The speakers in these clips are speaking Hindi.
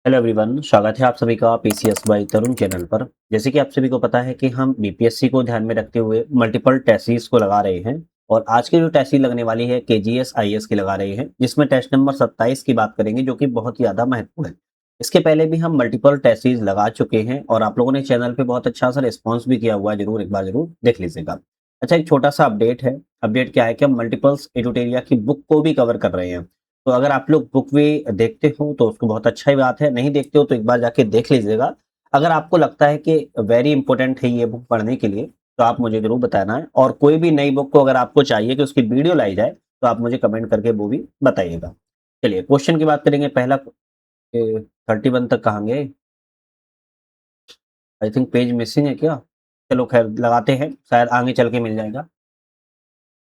हेलो एवरीवन, स्वागत है आप सभी का पीसीएस बाय तरुण चैनल पर। जैसे कि आप सभी को पता है कि हम बीपीएससी को ध्यान में रखते हुए मल्टीपल टेस्ट्स को लगा रहे हैं और आज की जो टेस्ट लगने वाली है केजीएस आईएएस की लगा रहे हैं, जिसमें टेस्ट नंबर 27 की बात करेंगे जो कि बहुत ही ज़्यादा महत्वपूर्ण है। इसके पहले भी हम मल्टीपल टेस्ट लगा चुके हैं और आप लोगों ने चैनल पर बहुत अच्छा सा रिस्पॉन्स भी किया हुआ है, जरूर एक बार जरूर देख लीजिएगा। अच्छा, एक छोटा सा अपडेट है। अपडेट क्या है कि हम मल्टीपल्स एडुटेरिया की बुक को भी कवर कर रहे हैं। तो अगर आप लोग बुक भी देखते हो तो उसको बहुत अच्छा ही बात है, नहीं देखते हो तो एक बार जाके देख लीजिएगा। अगर आपको लगता है कि वेरी इंपॉर्टेंट है ये बुक पढ़ने के लिए तो आप मुझे जरूर बताना है, और कोई भी नई बुक को अगर आपको चाहिए कि उसकी वीडियो लाई जाए तो आप मुझे कमेंट करके वो भी बताइएगा। चलिए क्वेश्चन की बात करेंगे। पहला 31 तक कहाँ गए? आई थिंक पेज मिसिंग है क्या? चलो खैर लगाते हैं, शायद आगे चल के मिल जाएगा।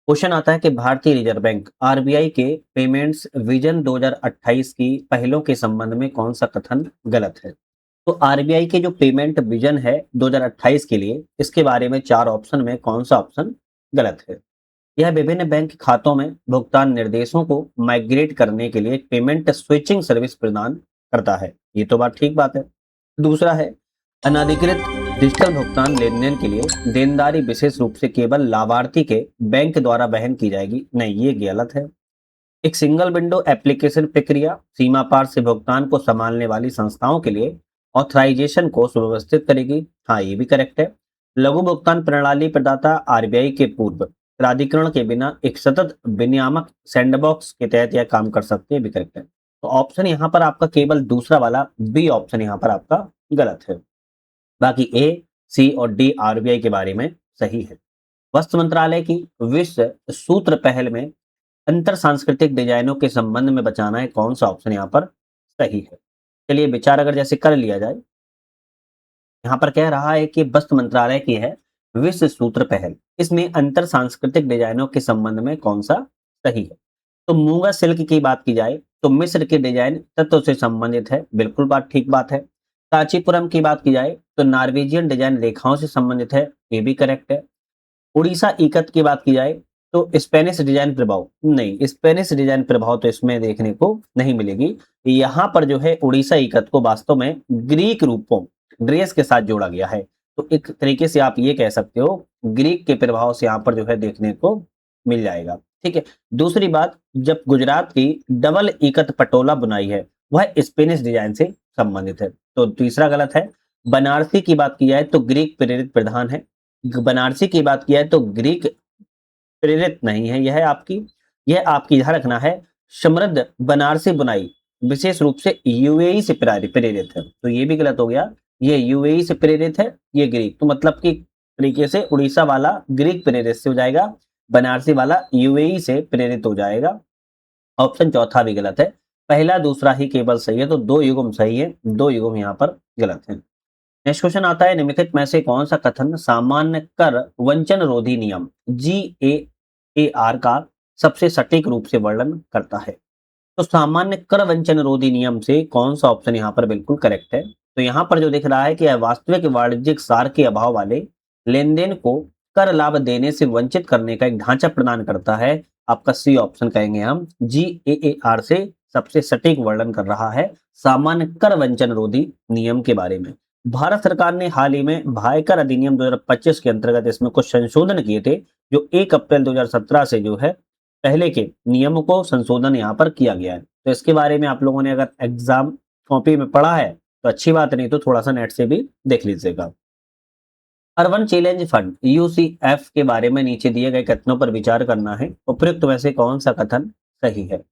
क्वेश्चन आता है कि भारतीय रिजर्व बैंक आरबीआई के पेमेंट्स विजन 2028 की पहलों के संबंध में कौन सा कथन गलत है? तो आरबीआई के जो पेमेंट विजन है 2028 के लिए, इसके बारे में चार ऑप्शन में कौन सा ऑप्शन गलत है? यह विभिन्न बैंक खातों में भुगतान निर्देशों को माइग्रेट करने के लिए पेमेंट स्विचिंग सर्विस प्रदान करता है। ये तो बात ठीक बात है। दूसरा है, अनधिकृत डिजिटल भुगतान लेन-देन के लिए देनदारी विशेष रूप से केवल लाभार्थी के बैंक द्वारा वहन की जाएगी। नहीं, ये गलत है। एक सिंगल विंडो एप्लीकेशन प्रक्रिया सीमा पार से भुगतान को संभालने वाली संस्थाओं के लिए ऑथराइजेशन को सुव्यवस्थित करेगी। हाँ, ये भी करेक्ट है। लघु भुगतान प्रणाली प्रदाता आरबीआई के पूर्व प्राधिकरण के बिना एक सतत विनियामक सैंडबॉक्स के तहत यह काम कर सकते हैं, भी करेक्ट है। तो ऑप्शन यहाँ पर आपका केवल दूसरा वाला बी ऑप्शन यहाँ पर आपका गलत है। बाकी ए, सी और डी आरबीआई के बारे में सही है। वस्त्र मंत्रालय की विश्व सूत्र पहल में अंतर सांस्कृतिक डिजाइनों के संबंध में बचाना है, कौन सा ऑप्शन यहाँ पर सही है? चलिए विचार अगर जैसे कर लिया जाए, यहाँ पर कह रहा है कि वस्त्र मंत्रालय की है विश्व सूत्र पहल, इसमें अंतर सांस्कृतिक डिजाइनों के संबंध में कौन सा सही है? तो मूंगा सिल्क की बात की जाए तो मिस्र के डिजाइन तत्व से संबंधित है, बिल्कुल बात ठीक बात है। कांचीपुरम की बात की जाए तो नॉर्वेजियन डिजाइन रेखाओं से संबंधित है, ये भी करेक्ट है। उड़ीसा इकत की बात की जाए तो स्पेनिश डिजाइन प्रभाव, नहीं, स्पेनिश डिजाइन प्रभाव तो इसमें देखने को नहीं मिलेगी। यहाँ पर जो है उड़ीसा इकत को वास्तव में ग्रीक रूपों ड्रेस के साथ जोड़ा गया है। तो एक तरीके से आप ये कह सकते हो ग्रीक के प्रभाव से यहाँ पर जो है देखने को मिल जाएगा। ठीक है। दूसरी बात, जब गुजरात की डबल इकत पटोला बुनाई है वह स्पेनिश डिजाइन से संबंधित है, तो तीसरा गलत है। बनारसी की बात की जाए तो ग्रीक प्रेरित प्रधान है। बनारसी की बात की जाए तो ग्रीक प्रेरित नहीं है, यह आपकी ध्यान रखना है। समृद्ध बनारसी बुनाई विशेष रूप से यूएई से प्रेरित है, तो ये भी गलत हो गया। ये यूएई से प्रेरित है, ये ग्रीक, तो मतलब कि तरीके से उड़ीसा वाला ग्रीक प्रेरित से हो जाएगा, बनारसी वाला यूएई से प्रेरित हो जाएगा। ऑप्शन चौथा भी गलत है। पहला दूसरा ही केवल सही है, तो दो युग्म सही है, दो युग्म यहाँ पर गलत है। नेक्स्ट क्वेश्चन आता है, निम्नलिखित में से कौन सा कथन सामान्य कर वंचन रोधी नियम जीएएआर का सबसे सटीक रूप से वर्णन करता है? तो सामान्य कर वंचन रोधी नियम से कौन सा ऑप्शन यहाँ पर बिल्कुल करेक्ट है? तो यहाँ पर जो दिख रहा है कि यह वास्तविक वाणिज्यिक सार के अभाव वाले लेन देन को कर लाभ देने से वंचित करने का एक ढांचा प्रदान करता है। आपका सी ऑप्शन कहेंगे हम, जीएएआर से सबसे सटीक वर्णन कर रहा है सामान्य कर वंचन रोधी नियम के बारे में। भारत सरकार ने हाल ही में भायकर अधिनियम 2025 के अंतर्गत इसमें कुछ संशोधन किए थे, जो 1 अप्रैल 2017 से जो है पहले के नियमों को संशोधन यहाँ पर किया गया है। तो इसके बारे में आप लोगों ने अगर एग्जाम कॉपी में पढ़ा है तो अच्छी बात, नहीं तो थोड़ा सा नेट से भी देख लीजिएगा। अर्बन चैलेंज फंड यूसीएफ के बारे में नीचे दिए गए कथनों पर विचार करना है, उपयुक्त में से कौन सा कथन सही है?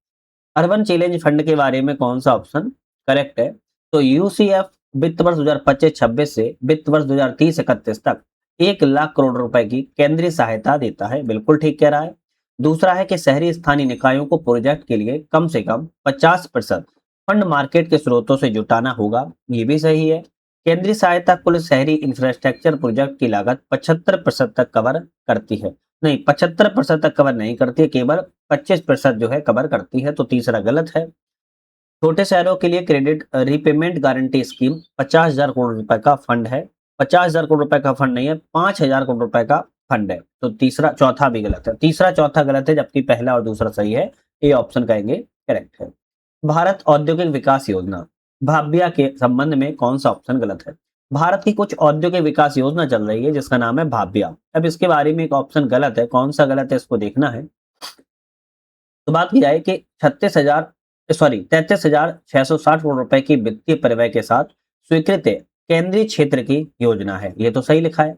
अर्बन चैलेंज फंड के बारे में कौन सा ऑप्शन करेक्ट है? तो यूसीएफ वित्त वर्ष 2025-26 से वित्त वर्ष 2030-31 तक 1 लाख करोड़ रुपए की केंद्रीय सहायता देता है, बिल्कुल ठीक कह रहा है। दूसरा है कि शहरी स्थानीय निकायों को प्रोजेक्ट के लिए कम से कम 50% फंड मार्केट के स्रोतों से जुटाना होगा, ये भी सही है। केंद्रीय सहायता कुल शहरी इंफ्रास्ट्रक्चर प्रोजेक्ट की लागत 75% तक कवर करती है। नहीं, 75% तक कवर नहीं करती है, केवल 25% जो है कवर करती है, तो तीसरा गलत है। छोटे शहरों के लिए credit repayment guarantee scheme 50,000 crore रुपए का फंड है। 50,000 करोड़ रुपए का फंड नहीं है, 5,000 करोड़ रुपए का फंड है। तो तीसरा चौथा भी गलत है, तीसरा चौथा गलत है, जबकि पहला और दूसरा सही है। ए ऑप्शन कहेंगे करेक्ट है। भारत औद्योगिक विकास योजना भाभ्या के संबंध में कौन सा ऑप्शन गलत है? भारत की कुछ औद्योगिक विकास योजना चल रही है जिसका नाम है भाभ्या। अब इसके बारे में एक ऑप्शन गलत है, कौन सा गलत है इसको देखना है। तो बात की जाए कि 33,660 करोड़ रुपए की वित्तीय परिव्यय के साथ स्वीकृत केंद्रीय क्षेत्र की योजना है, ये तो सही लिखा है।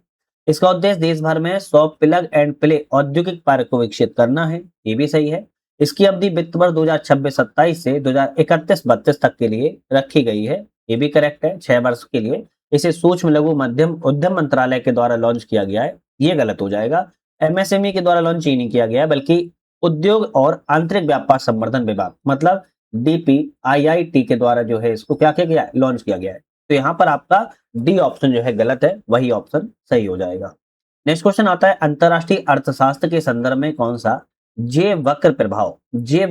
इसका उद्देश्य देश भर में 100 प्लग एंड प्ले औद्योगिक पार्क को विकसित करना है, ये भी सही है। इसकी अवधि वित्त वर्ष 2026-27 से 2031-32 तक के लिए रखी गई है, ये भी करेक्ट है, 6 वर्ष के लिए। इसे सूक्ष्म लघु मध्यम उद्यम मंत्रालय के द्वारा लॉन्च किया गया है, ये गलत हो जाएगा। एमएसएमई के द्वारा लॉन्च ही नहीं किया गया बल्कि उद्योग और आंतरिक व्यापार संवर्धन विभाग मतलब डीपीआईआईटी के द्वारा जो है इसको क्या किया गया है, लॉन्च किया गया है। तो यहाँ पर आपका डी ऑप्शन जो है गलत है, वही ऑप्शन सही हो जाएगा। नेक्स्ट क्वेश्चन आता है अंतरराष्ट्रीय अर्थशास्त्र के संदर्भ में कौन सा जे वक्र प्रभाव जे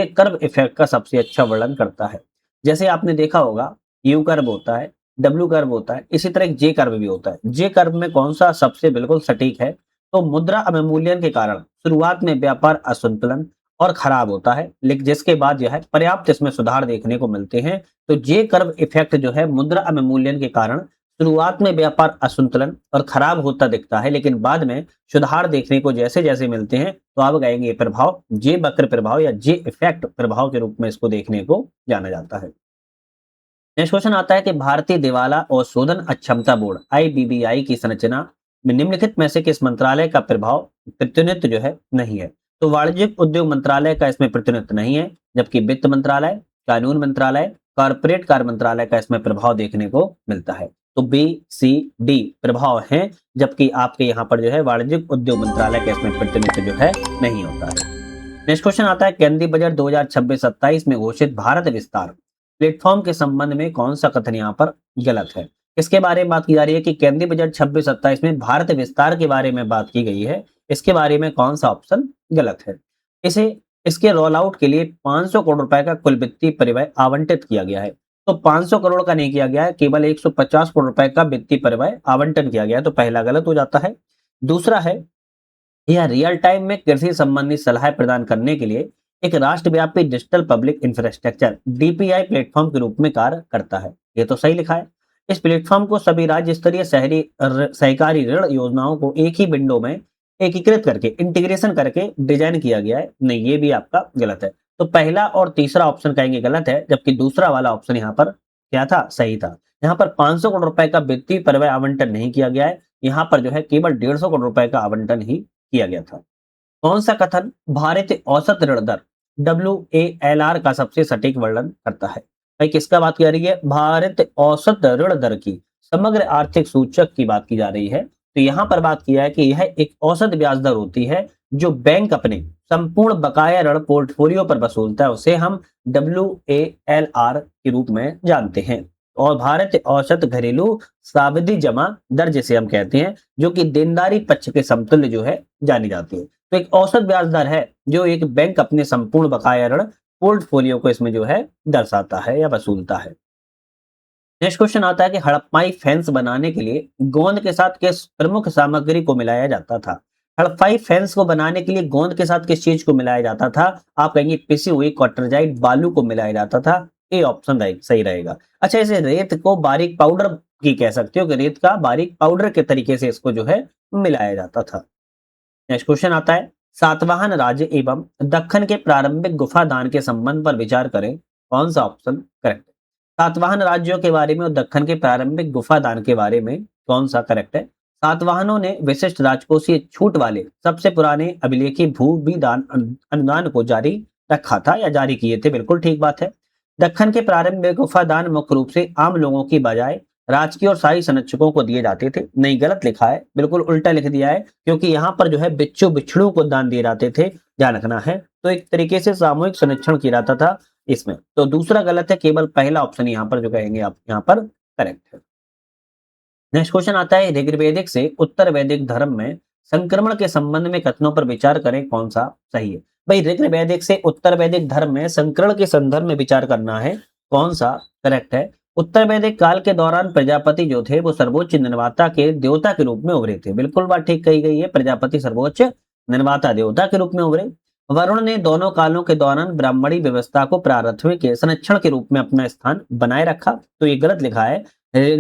कर्व इफेक्ट का सबसे अच्छा वर्णन करता है? जैसे आपने देखा होगा यू कर्व होता है, डब्ल्यू कर्व होता है, इसी तरह एक जे कर्व भी होता है। जे कर्व में कौन सा सबसे बिल्कुल सटीक है? तो मुद्रा अवमूल्यन के कारण शुरुआत में व्यापार असंतुलन और खराब होता है, लेकिन जिसके बाद जो है पर्याप्त इसमें सुधार देखने को मिलते हैं। तो जे कर्व इफेक्ट जो है मुद्रा अवमूल्यन के कारण शुरुआत में व्यापार असंतुलन और खराब होता दिखता है, लेकिन बाद में सुधार देखने को जैसे जैसे मिलते हैं तो आप कहेंगे ये प्रभाव जे वक्र प्रभाव या जे इफेक्ट प्रभाव के रूप में इसको देखने को जाना जाता है। नेक्स्ट क्वेश्चन आता है कि भारतीय दिवाला और शोधन अक्षमता बोर्ड आईबीबीआई की संरचना में निम्नलिखित में से किस मंत्रालय का प्रभाव प्रतिनिधित्व जो है नहीं है? तो वाणिज्यिक उद्योग मंत्रालय का इसमें प्रतिनिधित्व नहीं है, जबकि वित्त मंत्रालय, कानून मंत्रालय, कॉर्पोरेट कार्य मंत्रालय का इसमें प्रभाव देखने को मिलता है। तो बी सी डी प्रभाव है, जबकि आपके यहाँ पर जो है वाणिज्यिक उद्योग मंत्रालय का इसमें प्रतिनिधित्व जो है नहीं होता है। नेक्स्ट क्वेश्चन आता है केंद्रीय बजट 2026-27 में घोषित भारत विस्तार प्लेटफॉर्म के संबंध में कौन सा कथन यहाँ पर गलत है? इसके बारे में बात की जा रही है कि केंद्रीय बजट 26-27 में भारत विस्तार के बारे में बात की गई है, इसके बारे में कौन सा ऑप्शन गलत है? इसे इसके रोल आउट के लिए 500 करोड़ रुपए का कुल वित्तीय परिव्यय आवंटित किया गया है। तो 500 करोड़ का नहीं किया गया है, केवल 150 करोड़ रुपए का वित्तीय परिव्यय आवंटन किया गया है, तो पहला गलत हो जाता है। दूसरा है यह रियल टाइम में कृषि संबंधी सलाह प्रदान करने के लिए एक राष्ट्रव्यापी digital public infrastructure DPI platform के रूप में कार्य करता है, ये तो सही लिखा है। इस प्लेटफॉर्म को सभी राज्य स्तरीय शहरी सहकारी ऋण योजनाओं को एक ही विंडो में एकीकृत करके इंटीग्रेशन करके डिजाइन किया गया है, नहीं ये भी आपका गलत है। तो पहला और तीसरा ऑप्शन कहेंगे गलत है, जबकि दूसरा वाला ऑप्शन यहाँ पर क्या था, सही था। यहाँ पर 500 करोड़ रुपए का वित्तीय परिव्यय आवंटन नहीं किया गया है, यहाँ पर जो है केवल 150 करोड़ रुपए का आवंटन ही किया गया था। कौन सा कथन भारतीय औसत ऋण दर WALR का सबसे सटीक वर्णन करता है? भाई किसका बात की जा रही है? भारत औसत ऋण दर की समग्र आर्थिक सूचक की बात की जा रही है। तो यहाँ पर बात किया है कि यह एक औसत ब्याज दर होती है जो बैंक अपने संपूर्ण बकाया ऋण पोर्टफोलियो पर वसूलता है, उसे हम WALR के रूप में जानते हैं। और भारत औसत घरेलू सावधि जमा दर जिसे हम कहते हैं, जो कि देनदारी पक्ष के समतुल्य जो है जानी जाती है। तो एक औसत ब्याज दर है जो एक बैंक अपने संपूर्ण बकाया ऋण पोर्टफोलियो को इसमें जो है दर्शाता है या वसूलता है। नेक्स्ट क्वेश्चन आता है कि हड़प्पाई फेंस बनाने के लिए गोंद के साथ किस प्रमुख सामग्री को मिलाया जाता था? हड़प्पाई फेंस को बनाने के लिए गोंद के साथ किस चीज को मिलाया जाता था? आप कहेंगे पिसी हुई क्वार्टरजाइट बालू को मिलाया जाता था, ए ऑप्शन सही रहेगा। अच्छा, इसे रेत को बारीक पाउडर की कह सकते हो कि रेत का बारीक पाउडर के तरीके से इसको जो है मिलाया जाता था। नेक्स्ट क्वेश्चन आता है सातवाहन राज्य एवं दक्खन के प्रारंभिक गुफा दान के संबंध पर विचार करें, कौन सा ऑप्शन करेक्ट है? सातवाहन राज्यों के बारे में और दक्खन के प्रारंभिक गुफा दान के बारे में कौन सा करेक्ट है? सातवाहनों ने विशिष्ट राजकोषीय छूट वाले सबसे पुराने अभिलेखी भू दान अनुदान को जारी रखा था या जारी किए थे, बिल्कुल ठीक बात है। दक्खन के प्रारंभिक गुफा दान मुख्य रूप से आम लोगों की बजाय राजकीय और शाही संरक्षकों को दिए जाते थे, नहीं गलत लिखा है, बिल्कुल उल्टा लिख दिया है, क्योंकि यहाँ पर जो है बिच्छू बिच्छड़ों को दान दिए जाते थे, ध्यान रखना है। तो एक तरीके से सामूहिक संरक्षण किया जाता था इसमें। तो दूसरा गलत है, केवल पहला ऑप्शन यहाँ पर जो कहेंगे आप यहाँ पर करेक्ट है। नेक्स्ट क्वेश्चन आता है ऋग्वैदिक से उत्तर वैदिक धर्म में संक्रमण के संबंध में कथनों पर विचार करें, कौन सा सही है? भाई ऋग्वैदिक से उत्तर वैदिक धर्म में संक्रमण के संदर्भ में विचार करना है, कौन सा करेक्ट है? उत्तर वैदिक काल के दौरान प्रजापति जो थे वो सर्वोच्च निर्माता के देवता के रूप में उभरे थे, बिल्कुल बात ठीक कही गई है, प्रजापति सर्वोच्च निर्माता देवता के रूप में उभरे। वरुण ने दोनों कालों के दौरान ब्राह्मणी व्यवस्था को प्रारंभिक के संरक्षण के रूप में अपना स्थान बनाए रखा। तो ये गलत लिखा है।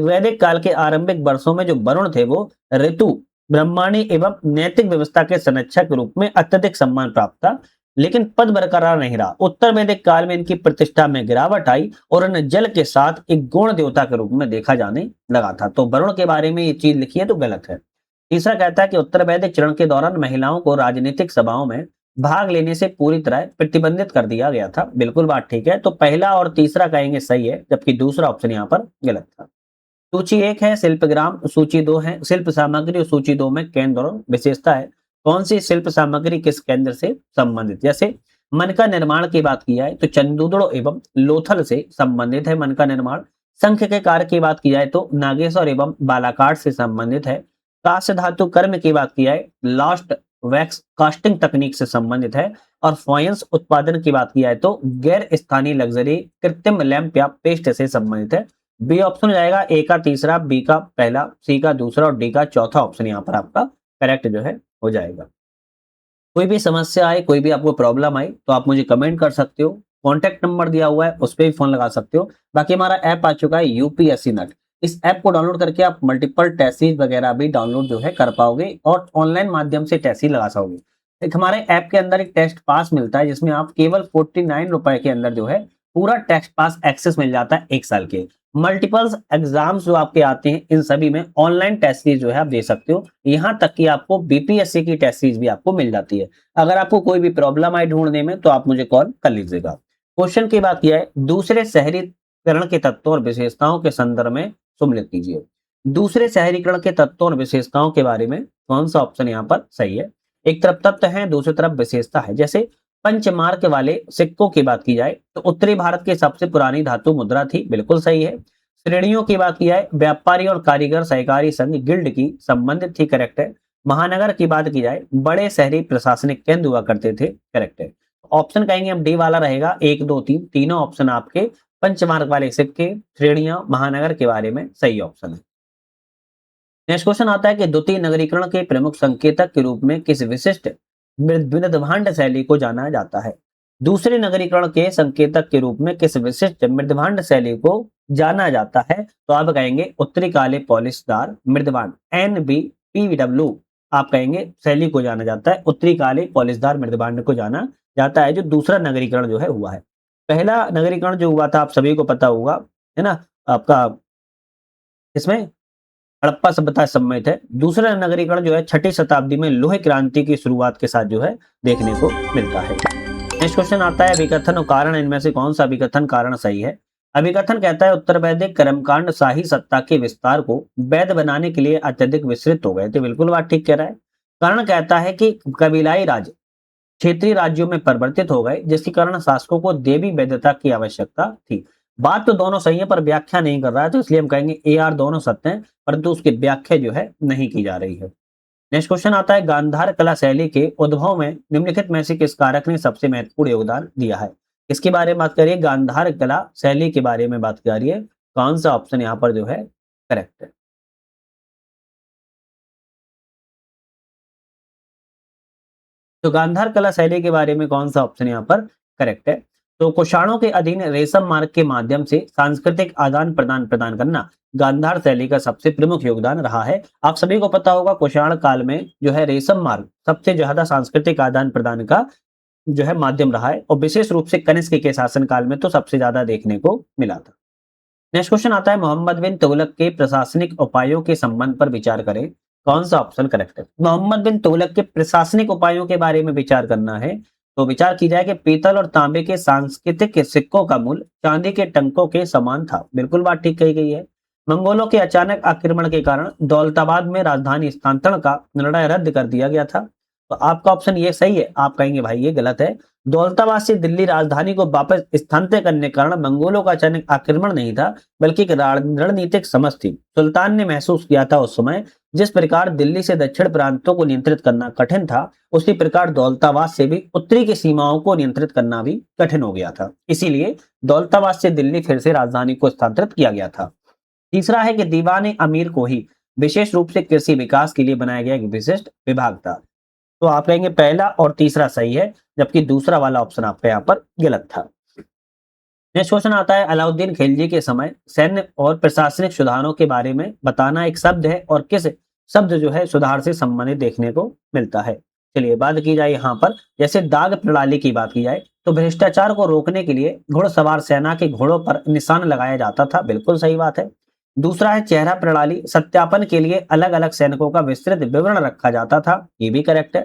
वैदिक काल के आरंभिक वर्षों में जो वरुण थे वो ऋतु, ब्रह्मांडी एवं नैतिक व्यवस्था के संरक्षक के रूप में अत्यधिक सम्मान प्राप्त था, लेकिन पद बरकरार नहीं रहा। उत्तर वैदिक काल में इनकी प्रतिष्ठा में गिरावट आई और उन्हें जल के साथ एक गौण देवता के रूप में देखा जाने लगा था। तो वरुण के बारे में ये चीज लिखी है तो गलत है। तीसरा कहता है कि उत्तर वैदिक चरण के दौरान महिलाओं को राजनीतिक सभाओं में भाग लेने से पूरी तरह प्रतिबंधित कर दिया गया था। बिल्कुल बात ठीक है। तो पहला और तीसरा कहेंगे सही है, जबकि दूसरा ऑप्शन यहाँ पर गलत था। सूची 1 है शिल्पग्राम, सूची 2 है शिल्प सामग्री और सूची 2 में केंद्र और विशेषता है। कौन सी शिल्प सामग्री किस केंद्र से संबंधित? जैसे मन का निर्माण की बात की जाए तो चंदूदड़ो एवं लोथल से संबंधित है मन का निर्माण। शंख के कार्य की बात की जाए तो नागेश्वर एवं बालाकाट से संबंधित है। कांस्य धातु कर्म की बात की जाए लास्ट वैक्स कास्टिंग तकनीक से संबंधित है। और फॉयंस उत्पादन की बात की जाए तो गैर स्थानीय लग्जरी कृत्रिम लैंप या पेस्ट से संबंधित है। बी ऑप्शन हो जाएगा, ए का तीसरा, बी का पहला, सी का दूसरा और डी का चौथा ऑप्शन यहाँ पर आपका करेक्ट जो है हो जाएगा। कोई भी समस्या आए, कोई भी आपको प्रॉब्लम आए तो आप मुझे कमेंट कर सकते हो। कॉन्टैक्ट नंबर दिया हुआ है, उस पर भी फोन लगा सकते हो। बाकी हमारा ऐप आ चुका है यूपीएससी नट। इस ऐप को डाउनलोड करके आप मल्टीपल टेस्ट वगैरह भी डाउनलोड जो है कर पाओगे और ऑनलाइन माध्यम से टेस्ट लगा सकोगे। एक हमारे ऐप के अंदर एक टेस्ट पास मिलता है जिसमें आप केवल 49 रुपए के अंदर जो है पूरा टेस्ट पास एक्सेस मिल जाता है 1 साल के। मल्टीपल्स एग्जाम्स जो आपके आते हैं इन सभी में ऑनलाइन टेस्ट सीरीज जो है आप दे सकते हो। यहाँ तक कि आपको बीपीएससी की टेस्ट सीरीज भी आपको मिल जाती है। अगर आपको कोई भी प्रॉब्लम आए ढूंढने में तो आप मुझे कॉल कर लीजिएगा। क्वेश्चन की बात किया है, दूसरे शहरीकरण के तत्वों और विशेषताओं के संदर्भ में सुमलित कीजिए। दूसरे शहरीकरण के तत्वों और विशेषताओं के बारे में कौन सा ऑप्शन यहाँ पर सही है? एक तरफ तत्व है, दूसरी तरफ विशेषता है। जैसे पंचमार्क वाले सिक्कों की बात की जाए तो उत्तरी भारत की सबसे पुरानी धातु मुद्रा थी, बिल्कुल सही है। श्रेणियों की बात की जाए व्यापारी और कारीगर सहकारी संघ गिल्ड की संबंधित थी, करेक्ट है। महानगर की बात की जाए बड़े शहरी प्रशासनिक केंद्र हुआ करते थे, करेक्ट है। ऑप्शन कहेंगे हम डी वाला रहेगा, 1 2 3 तीनों ऑप्शन आपके पंचमार्क वाले सिक्के, श्रेणियां, महानगर के बारे में सही ऑप्शन है। नेक्स्ट क्वेश्चन आता है कि द्वितीय नगरीकरण के प्रमुख संकेतक के रूप में किस विशिष्ट मृदभांड शैली को जाना जाता है? दूसरे नगरीकरण के संकेतक के रूप में किस विशिष्ट मृदभांड शैली को जाना जाता है? तो आप कहेंगे उत्तरी काले पॉलिशदार मृदभांड, NBPW आप कहेंगे शैली को जाना जाता है। उत्तरी काले पॉलिशदार मृदभांड को जाना जाता है जो दूसरा नगरीकरण जो है हुआ है। पहला नगरीकरण जो हुआ था आप सभी को पता होगा, है ना, आपका इसमें हड़प्पा सभ्यता सम्मिलित है। दूसरा नगरीकरण जो है 6ठी शताब्दी में लोहे क्रांति की शुरुआत के साथ जो है देखने को मिलता है। नेक्स्ट क्वेश्चन आता है अभिकथन और कारण, इनमें से कौन सा अभिकथन कारण सही है? अभिकथन कहता है उत्तर वैदिक कर्मकांड शाही सत्ता के विस्तार को वैध बनाने के लिए अत्यधिक विस्तृत हो गए थे, बिल्कुल बात ठीक कह रहा है। कारण कहता है कि कबीलाई राज क्षेत्रीय राज्यों में परिवर्तित हो गए जिसके कारण शासकों को देवी वैधता की आवश्यकता थी। बात तो दोनों सही है पर व्याख्या नहीं कर रहा है, तो इसलिए हम कहेंगे ए आर दोनों सत्य हैं परंतु उसकी व्याख्या जो है नहीं की जा रही है। नेक्स्ट क्वेश्चन आता है गांधार कला शैली के उद्भव में निम्नलिखित में से किस कारक ने सबसे महत्वपूर्ण योगदान दिया है? इसके बारे में बात करिए, गांधार कला शैली के बारे में बात करिए, कौन सा ऑप्शन यहाँ पर जो है करेक्ट है? तो गांधार कला शैली के बारे में कौन सा ऑप्शन यहाँ पर करेक्ट है? तो कुषाणों के अधीन रेशम मार्ग के माध्यम से सांस्कृतिक आदान प्रदान प्रदान करना गांधार शैली का सबसे प्रमुख योगदान रहा है। आप सभी को पता होगा कुषाण काल में जो है रेशम मार्ग सबसे ज्यादा सांस्कृतिक आदान प्रदान का जो है माध्यम रहा है और विशेष रूप से कनिष्क के शासन काल में तो सबसे ज्यादा देखने को मिला था। नेक्स्ट क्वेश्चन आता है मोहम्मद बिन तुगलक के प्रशासनिक उपायों के संबंध पर विचार करें, कौन सा ऑप्शन करेक्ट है? मोहम्मद बिन तुगलक के प्रशासनिक उपायों के बारे में विचार करना है तो विचार की जाए कि पीतल और तांबे के सांस्कृतिक सिक्कों का मूल्य चांदी के टंकों के समान था, बिल्कुल बात ठीक कही गई है। मंगोलों के अचानक आक्रमण के कारण दौलताबाद में राजधानी स्थानांतरण का निर्णय रद्द कर दिया गया था। तो आपका ऑप्शन ये सही है, आप कहेंगे भाई ये गलत है। दौलताबाद से दिल्ली राजधानी को वापस स्थानांतरित करने के कारण मंगोलों का अचानक आक्रमण नहीं था बल्कि एक रणनीतिक समझ थी। सुल्तान ने महसूस किया था उस समय जिस प्रकार दिल्ली से दक्षिण प्रांतों को नियंत्रित करना कठिन था उसी प्रकार दौलताबाद से भी उत्तरी की सीमाओं को नियंत्रित करना भी कठिन हो गया था, इसीलिए दौलताबाद से दिल्ली फिर से राजधानी को स्थानांतरित किया गया था। तीसरा है कि दीवान अमीर को ही विशेष रूप से कृषि विकास के लिए बनाया गया एक विशिष्ट विभाग था। तो आप कहेंगे पहला और तीसरा सही है, जबकि दूसरा वाला ऑप्शन आपका यहाँ पर गलत था। नेक्स्ट क्वेश्चन आता है, अलाउद्दीन खिलजी के समय सैन्य और प्रशासनिक सुधारों के बारे में बताना एक शब्द है और किस शब्द जो है सुधार से संबंधित देखने को मिलता है। चलिए बात की जाए यहाँ पर, जैसे दाग प्रणाली की बात की जाए तो भ्रष्टाचार को रोकने के लिए घुड़सवार सेना के घोड़ों पर निशान लगाया जाता था, बिल्कुल सही बात है। दूसरा है चेहरा प्रणाली, सत्यापन के लिए अलग अलग सैनिकों का विस्तृत विवरण रखा जाता था, ये भी करेक्ट है।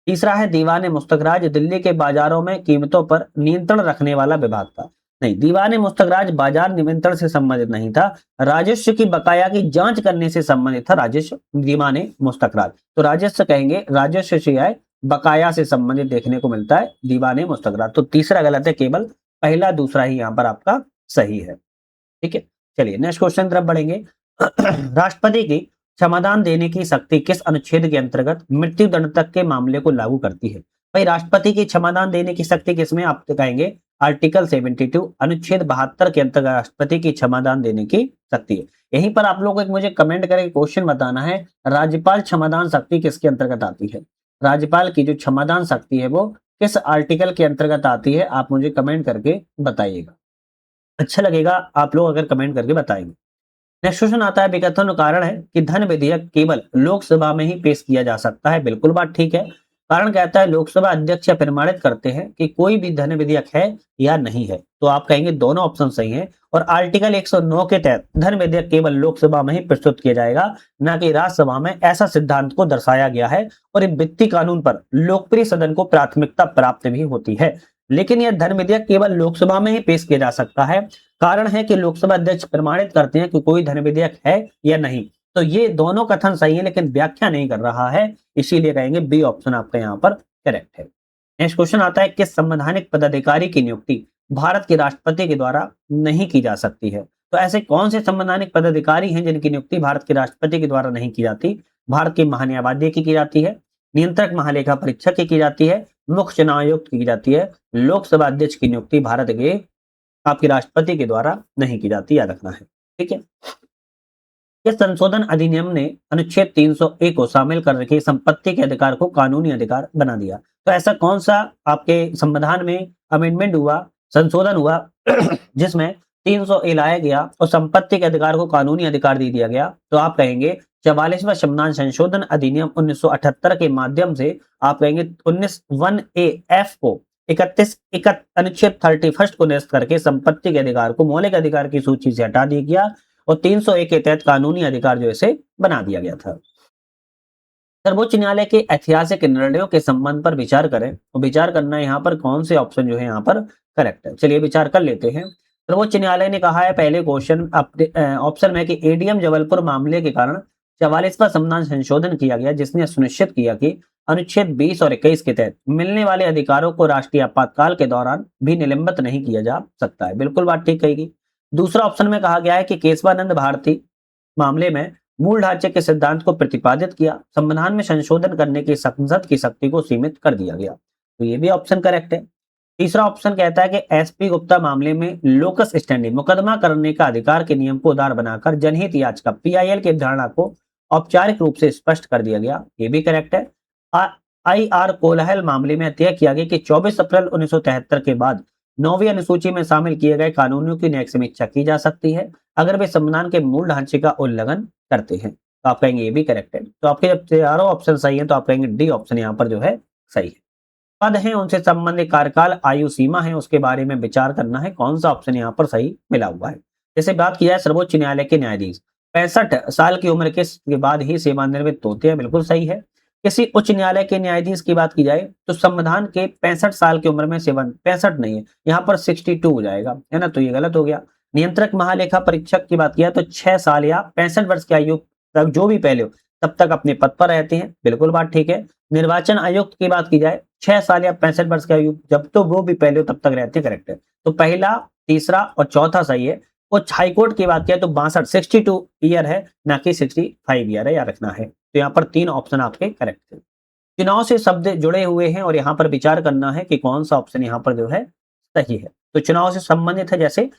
तीसरा है दीवान मुस्तखराज, दिल्ली के बाजारों में कीमतों पर नियंत्रण रखने वाला विभाग था। नहीं, दीवान मुस्तखराज बाजार नियंत्रण से संबंधित नहीं था, राजस्व की बकाया की जांच करने से संबंधित था राजस्व दीवान मुस्तखराज। तो राजस्व कहेंगे, राजस्व से है बकाया से संबंधित देखने को मिलता है दीवान मुस्तखराज। तो तीसरा गलत है, केवल पहला दूसरा ही यहाँ पर आपका सही है। ठीक है, चलिए नेक्स्ट क्वेश्चन तरफ बढ़ेंगे। राष्ट्रपति की क्षमादान देने की शक्ति किस अनुच्छेद के अंतर्गत मृत्यु दंड तक के मामले को लागू करती है? भाई राष्ट्रपति की क्षमादान देने की शक्ति किसमें, आप तो कहेंगे आर्टिकल 72 अनुच्छेद 72 के अंतर्गत राष्ट्रपति की क्षमादान देने की शक्ति है। यहीं पर आप लोगों को एक मुझे कमेंट करके क्वेश्चन बताना है, राज्यपाल क्षमादान शक्ति किसके अंतर्गत आती है? राज्यपाल की जो क्षमादान शक्ति है वो किस आर्टिकल के अंतर्गत आती है, आप मुझे कमेंट करके बताइएगा। अच्छा लगेगा आप लोग अगर कमेंट करके बताएंगे। नेक्स्ट क्वेश्चन आता है, विकथन कारण है कि धन विधेयक केवल लोकसभा में ही पेश किया जा सकता है, बिल्कुल बात ठीक है। कारण कहता है लोकसभा अध्यक्ष प्रमाणित करते हैं कि कोई भी धन विधेयक है या नहीं है, तो आप कहेंगे दोनों ऑप्शन सही हैं। और आर्टिकल 109 के तहत धन विधेयक केवल लोकसभा में ही प्रस्तुत किया जाएगा, न कि राज्यसभा में, ऐसा सिद्धांत को दर्शाया गया है। और वित्तीय कानून पर लोकप्रिय सदन को प्राथमिकता प्राप्त भी होती है, लेकिन यह धन विधेयक केवल लोकसभा में ही पेश किया जा सकता है। कारण है कि लोकसभा अध्यक्ष प्रमाणित करते हैं कि कोई धन विधेयक है या नहीं। तो ये दोनों कथन सही है, लेकिन व्याख्या नहीं कर रहा है, इसीलिए कहेंगे बी ऑप्शन आपका यहाँ पर करेक्ट है। नेक्स्ट क्वेश्चन आता है, किस संवैधानिक पदाधिकारी की नियुक्ति भारत के राष्ट्रपति के द्वारा नहीं की जा सकती है? तो ऐसे कौन से संवैधानिक पदाधिकारी हैं जिनकी नियुक्ति भारत के राष्ट्रपति के द्वारा नहीं की जाती? भारत के महान्यायवादी की जाती है, नियंत्रक महालेखा परीक्षक की जाती है, मुख्य चुनाव आयुक्त की जाती है। लोकसभा अध्यक्ष की नियुक्ति भारत के आपके राष्ट्रपति के द्वारा नहीं की जाती, याद रखना है। ठीक है, इस संशोधन अधिनियम ने अनुच्छेद 301 को शामिल कर रखे संपत्ति के अधिकार को कानूनी अधिकार बना दिया। तो ऐसा कौन सा आपके संविधान में अमेंडमेंट हुआ, संशोधन हुआ जिसमें 300 लाया गया और संपत्ति के अधिकार को कानूनी अधिकार दे दिया गया? तो आप कहेंगे 44वां संविधान संशोधन अधिनियम 1978 के माध्यम से आप कहेंगे 19(1)(a)(f) को 31 अनुच्छेद 31 को निरस्त करके संपत्ति के अधिकार को मौलिक अधिकार की सूची से हटा दिया गया और 301 के तहत कानूनी अधिकार जो इसे बना दिया गया था। सर्वोच्च न्यायालय के ऐतिहासिक निर्णयों के संबंध पर विचार करें, तो विचार करना यहाँ पर कौन से ऑप्शन जो है यहाँ पर करेक्ट है। चलिए विचार कर लेते हैं। सर्वोच्च न्यायालय ने कहा है पहले क्वेश्चन ऑप्शन में कि एडीएम जबलपुर मामले के कारण 44वां संविधान संशोधन किया गया, जिसने सुनिश्चित किया कि अनुच्छेद 20 और 21 के तहत मिलने वाले अधिकारों को राष्ट्रीय आपातकाल के दौरान भी निलंबित नहीं किया जा सकता है, बिल्कुल बात ठीक कही गई। दूसरा ऑप्शन में कहा गया है कि केशवानंद भारती मामले में मूल ढांचे के सिद्धांत को प्रतिपादित किया, संविधान में संशोधन करने की संसद की शक्ति को सीमित कर दिया गया, तो ये भी ऑप्शन करेक्ट है। तीसरा ऑप्शन कहता है कि एसपी गुप्ता मामले में लोकस स्टैंडी मुकदमा करने का अधिकार के नियम को उदार बनाकर जनहित याचिका पीआईएल की धारणा को औपचारिक रूप से स्पष्ट कर दिया गया, ये भी करेक्ट है। आईआर कोलाहल मामले में तय किया गया कि 24 अप्रैल 1973 के बाद 9वीं अनुसूची में शामिल किए गए कानूनों की न्यायिक समीक्षा की जा सकती है अगर वे संविधान के मूल ढांचे का उल्लंघन करते हैं, तो आप कहेंगे ये भी करेक्ट है। तो आपके जब चारों ऑप्शन सही है तो आप कहेंगे डी ऑप्शन यहाँ पर जो है सही है। पद है उनसे संबंधित कार्यकाल आयु सीमा है उसके बारे में विचार करना है, कौन सा ऑप्शन यहाँ पर सही मिला हुआ है। जैसे बात की जाए सर्वोच्च न्यायालय के न्यायाधीश 65 साल की उम्र के बाद ही सेवानिवृत्त होते हैं, बिल्कुल सही है। किसी उच्च न्यायालय के न्यायाधीश की बात की जाए तो संविधान के 65 साल की उम्र में 65 नहीं है, यहाँ पर 62 हो जाएगा, है ना, तो ये गलत हो गया। नियंत्रक महालेखा परीक्षक की बात किया तो 6 साल या 65 वर्ष की आयु तक जो भी पहले हो तब तक अपने पद पर रहते हैं, बिल्कुल बात ठीक है। निर्वाचन आयुक्त की बात की जाए 6 साल या 65 वर्ष की आयु जब तो वो भी पहले हो तब तक रहते हैं, करेक्ट है। तो पहला, तीसरा और चौथा सही है। और हाईकोर्ट की बात किया तो 62 ईयर है, ना कि 65 ईयर है, याद रखना है। तो यहाँ पर 3 ऑप्शन आपके करेक्ट थे। चुनाव से शब्द जुड़े हुए हैं और यहाँ पर विचार करना है कि कौन सा ऑप्शन यहाँ पर जो है सही है। तो चुनाव से संबंधित है, जैसे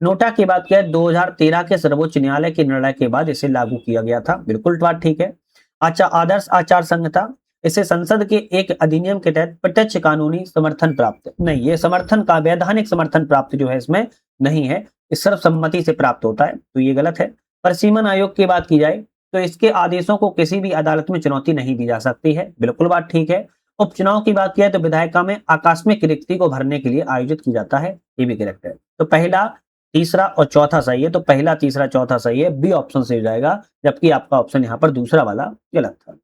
नोटा की बात किया 2013 के सर्वोच्च न्यायालय के निर्णय के बाद इसे लागू किया गया था, बिल्कुल बात ठीक है। अच्छा, आदर्श आचार संहिता इसे संसद के एक अधिनियम के तहत प्रत्यक्ष कानूनी समर्थन प्राप्त नहीं, ये समर्थन का वैधानिक समर्थन प्राप्त जो है इसमें नहीं है, इस सर्वसम्मति से प्राप्त होता है, तो ये गलत है। परिसीमन आयोग की बात की जाए तो इसके आदेशों को किसी भी अदालत में चुनौती नहीं दी जा सकती है, बिल्कुल बात ठीक है। उपचुनाव की बात किया तो विधायिका में आकस्मिक रिक्ति को भरने के लिए आयोजित की जाता है, ये भी करेक्ट है। तो पहला, तीसरा और चौथा सही है, तो पहला, तीसरा, चौथा सही है, बी ऑप्शन सही हो जाएगा, जबकि आपका ऑप्शन यहाँ पर दूसरा वाला गलत था।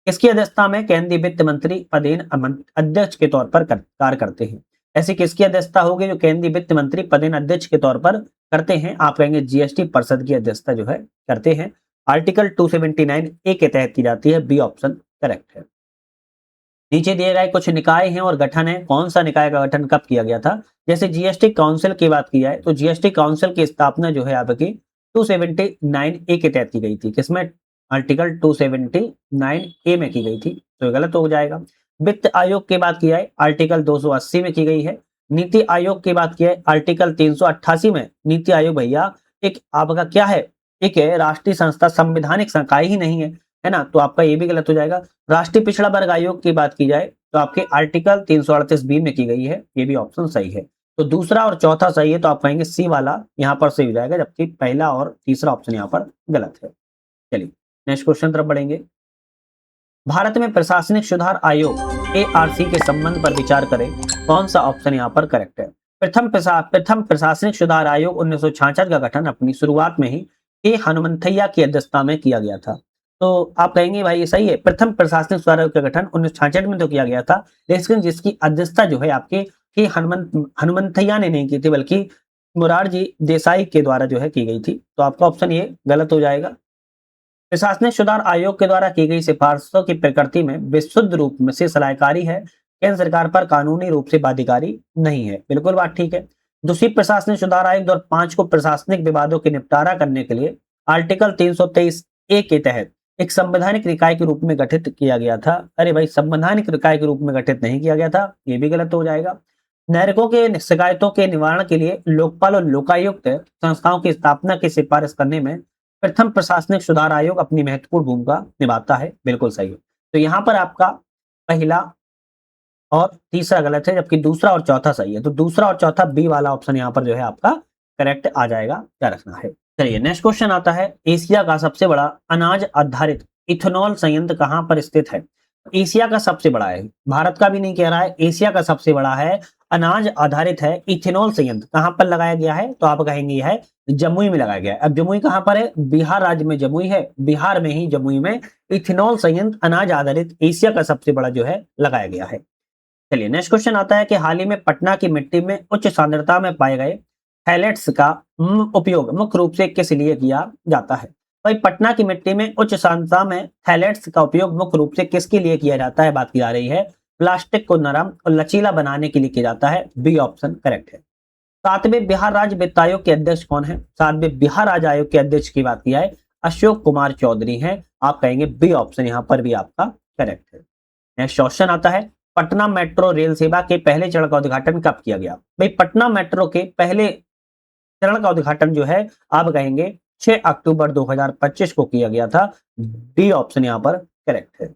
इसकी अध्यक्षता में केंद्रीय वित्त मंत्री पदेन अध्यक्ष के तौर पर कार्य करते हैं। ऐसी किसकी अध्यक्षता होगी जो केंद्रीय वित्त मंत्री पदेन अध्यक्ष के तौर पर करते हैं? आप कहेंगे जीएसटी परिषद की अध्यक्षता जो है करते हैं। आर्टिकल 279 ए के तहत की जाती है, बी ऑप्शन करेक्ट है। नीचे दिए गए कुछ निकाय हैं और गठन है, कौन सा निकाय का गठन कब किया गया था? जैसे जीएसटी काउंसिल की बात की जाए तो जीएसटी काउंसिल की स्थापना जो है आपकी 279 ए के तहत की गई थी। किसमें? आर्टिकल 279 ए में की गई थी, तो ये गलत हो जाएगा। वित्त आयोग की बात की जाए आर्टिकल 280 में की गई है। नीति आयोग की बात की जाए आर्टिकल 388 में। नीति आयोग भैया एक आपका क्या है? एक है राष्ट्रीय संस्था, संवैधानिक संकाय ही नहीं है ना, तो आपका ये भी गलत हो जाएगा। राष्ट्रीय पिछड़ा वर्ग आयोग की बात की जाए तो आपके आर्टिकल 338 बी में की गई है, ये भी ऑप्शन सही है। तो दूसरा और चौथा सही है, तो आप कहेंगे सी वाला यहाँ पर सही हो जाएगा, जबकि पहला और तीसरा ऑप्शन यहाँ पर गलत है। चलिए नेक्स्ट क्वेश्चन तरफ बढ़ेंगे। भारत में प्रशासनिक सुधार आयोग एआरसी के संबंध पर विचार करें, कौन सा ऑप्शन यहाँ पर करेक्ट है? प्रथम प्रशासनिक सुधार आयोग 1966 का गठन अपनी शुरुआत में ही के हनुमंथैया की अध्यक्षता में किया गया था। तो आप कहेंगे भाई ये सही है, प्रथम प्रशासनिक सुधार आयोग का गठन 1966 में तो किया गया था, लेकिन जिसकी अध्यक्षता जो है आपके के हनुमंथैया ने नहीं की थी, बल्कि मोरारजी देसाई के द्वारा जो है की गई थी। तो आपका ऑप्शन ये गलत हो जाएगा। प्रशासनिक सुधार आयोग के द्वारा की गई सिफारिशों की प्रकृति में विशुद्ध रूप में से सलाहकारी है, केंद्र सरकार पर कानूनी रूप से बाध्यकारी नहीं है, बिल्कुल बात ठीक है। दूसरी, प्रशासनिक सुधार आयोग 2005 को प्रशासनिक विवादों के निपटारा करने के लिए आर्टिकल 323 ए के तहत एक संवैधानिक निकाय के रूप में गठित किया गया था। अरे भाई, संवैधानिक निकाय के रूप में गठित नहीं किया गया था, ये भी गलत हो जाएगा। नागरिकों के शिकायतों के निवारण के लिए लोकपाल और लोकायुक्त संस्थाओं की स्थापना की सिफारिश करने में प्रथम प्रशासनिक सुधार आयोग अपनी महत्वपूर्ण भूमिका निभाता है, बिल्कुल सही है। तो यहाँ पर आपका पहला और तीसरा गलत है, जबकि दूसरा और चौथा सही है। तो दूसरा और चौथा बी वाला ऑप्शन यहाँ पर जो है आपका करेक्ट आ जाएगा, क्या रखना है। चलिए नेक्स्ट क्वेश्चन आता है, एशिया का सबसे बड़ा अनाज आधारित इथेनॉल संयंत्र कहां पर स्थित है? एशिया का सबसे बड़ा है, भारत का भी नहीं कह रहा है, एशिया का सबसे बड़ा है, अनाज आधारित है, इथेनॉल संयंत्र कहां पर लगाया गया है? तो आप कहेंगे यह है जमुई में लगाया गया है। अब जमुई कहां पर है? बिहार राज्य में जमुई है, बिहार में ही जमुई में इथेनॉल संयंत्र अनाज आधारित एशिया का सबसे बड़ा जो है लगाया गया है। चलिए नेक्स्ट क्वेश्चन आता है कि हाल ही में पटना की मिट्टी में उच्च सांद्रता में पाए गए थैलेट्स का उपयोग मुख्य रूप से किस लिए किया जाता है? भाई, पटना की मिट्टी में उच्च सांद्रता में थैलेट्स का उपयोग मुख्य रूप से किसके लिए किया जाता है? बात की जा रही है प्लास्टिक को नरम और लचीला बनाने के लिए किया जाता है, बी ऑप्शन करेक्ट है। सातवें बिहार राज्य वित्त आयोग के अध्यक्ष कौन है? सातवें बिहार राज्य आयोग के अध्यक्ष की बात की जाए अशोक कुमार चौधरी हैं, आप कहेंगे बी ऑप्शन यहाँ पर भी आपका करेक्ट है। नेक्स्ट क्वेश्चन आता है, पटना मेट्रो रेल सेवा के पहले चरण का उद्घाटन कब किया गया? भाई, पटना मेट्रो के पहले चरण का उद्घाटन जो है आप कहेंगे 6 अक्टूबर 2025 को किया गया था, डी ऑप्शन यहाँ पर करेक्ट है।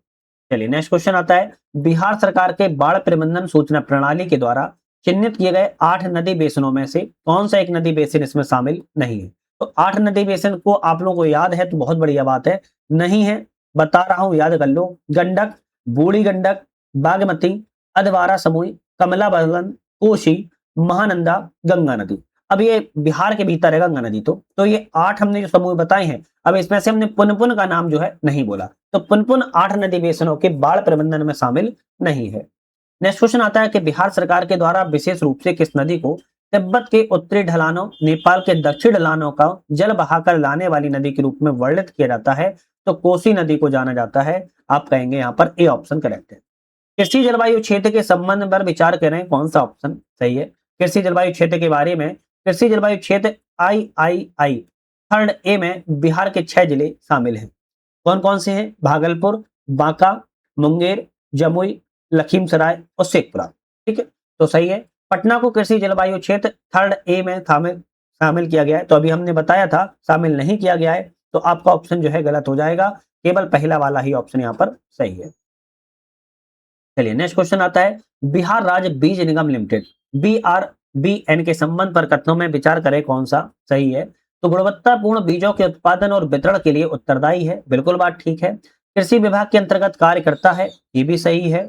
चलिए नेक्स्ट क्वेश्चन आता है, बिहार सरकार के बाढ़ प्रबंधन सूचना प्रणाली के द्वारा चिन्हित किए गए 8 नदी बेसिनों में से कौन सा एक नदी बेसिन इसमें शामिल नहीं है? तो 8 नदी बेसिन को आप लोगों को याद है तो बहुत बढ़िया बात है, नहीं है बता रहा हूं, याद कर लो। गंडक, बूढ़ी गंडक, बागमती, अधवारा समूह, कमला बलान, कोसी, महानंदा, गंगा नदी। अब ये बिहार के भीतर है गंगा नदी, तो ये 8 हमने जो समूह बताए हैं, अब इसमें से हमने पुनपुन का नाम जो है नहीं बोला, तो पुनपुन 8 नदी बेसिनों के बाढ़ प्रबंधन में शामिल नहीं है। नेक्स्ट क्वेश्चन आता है कि बिहार सरकार के द्वारा विशेष रूप से किस नदी को तिब्बत के उत्तरी ढलानों, नेपाल के दक्षिण ढलानों का जल बहाकर लाने वाली नदी के रूप में वर्णित किया जाता है? तो कोसी नदी को जाना जाता है, आप कहेंगे यहाँ पर ए ऑप्शन करेक्ट है। कृषि जलवायु क्षेत्र के संबंध पर विचार करें, कौन सा ऑप्शन सही है? कृषि जलवायु क्षेत्र के बारे में, कृषि जलवायु क्षेत्र आई थर्ड ए में बिहार के 6 जिले शामिल हैं, कौन कौन से हैं? भागलपुर, बांका, मुंगेर, जमुई, लखीमसराय और शेखपुरा, ठीक है, तो सही है। पटना को कृषि जलवायु क्षेत्र थर्ड ए में शामिल किया गया है, तो अभी हमने बताया था शामिल नहीं किया गया है, तो आपका ऑप्शन जो है गलत हो जाएगा, केवल पहला वाला ही ऑप्शन यहाँ पर सही है। चलिए नेक्स्ट क्वेश्चन आता है, बिहार राज्य बीज निगम लिमिटेड BRBN के संबंध पर कथनों में विचार करें कौन सा सही है। तो गुणवत्तापूर्ण बीजों के उत्पादन और वितरण के लिए उत्तरदायी है, बिल्कुल बात ठीक है। कृषि विभाग के अंतर्गत कार्य करता है, ये भी सही है।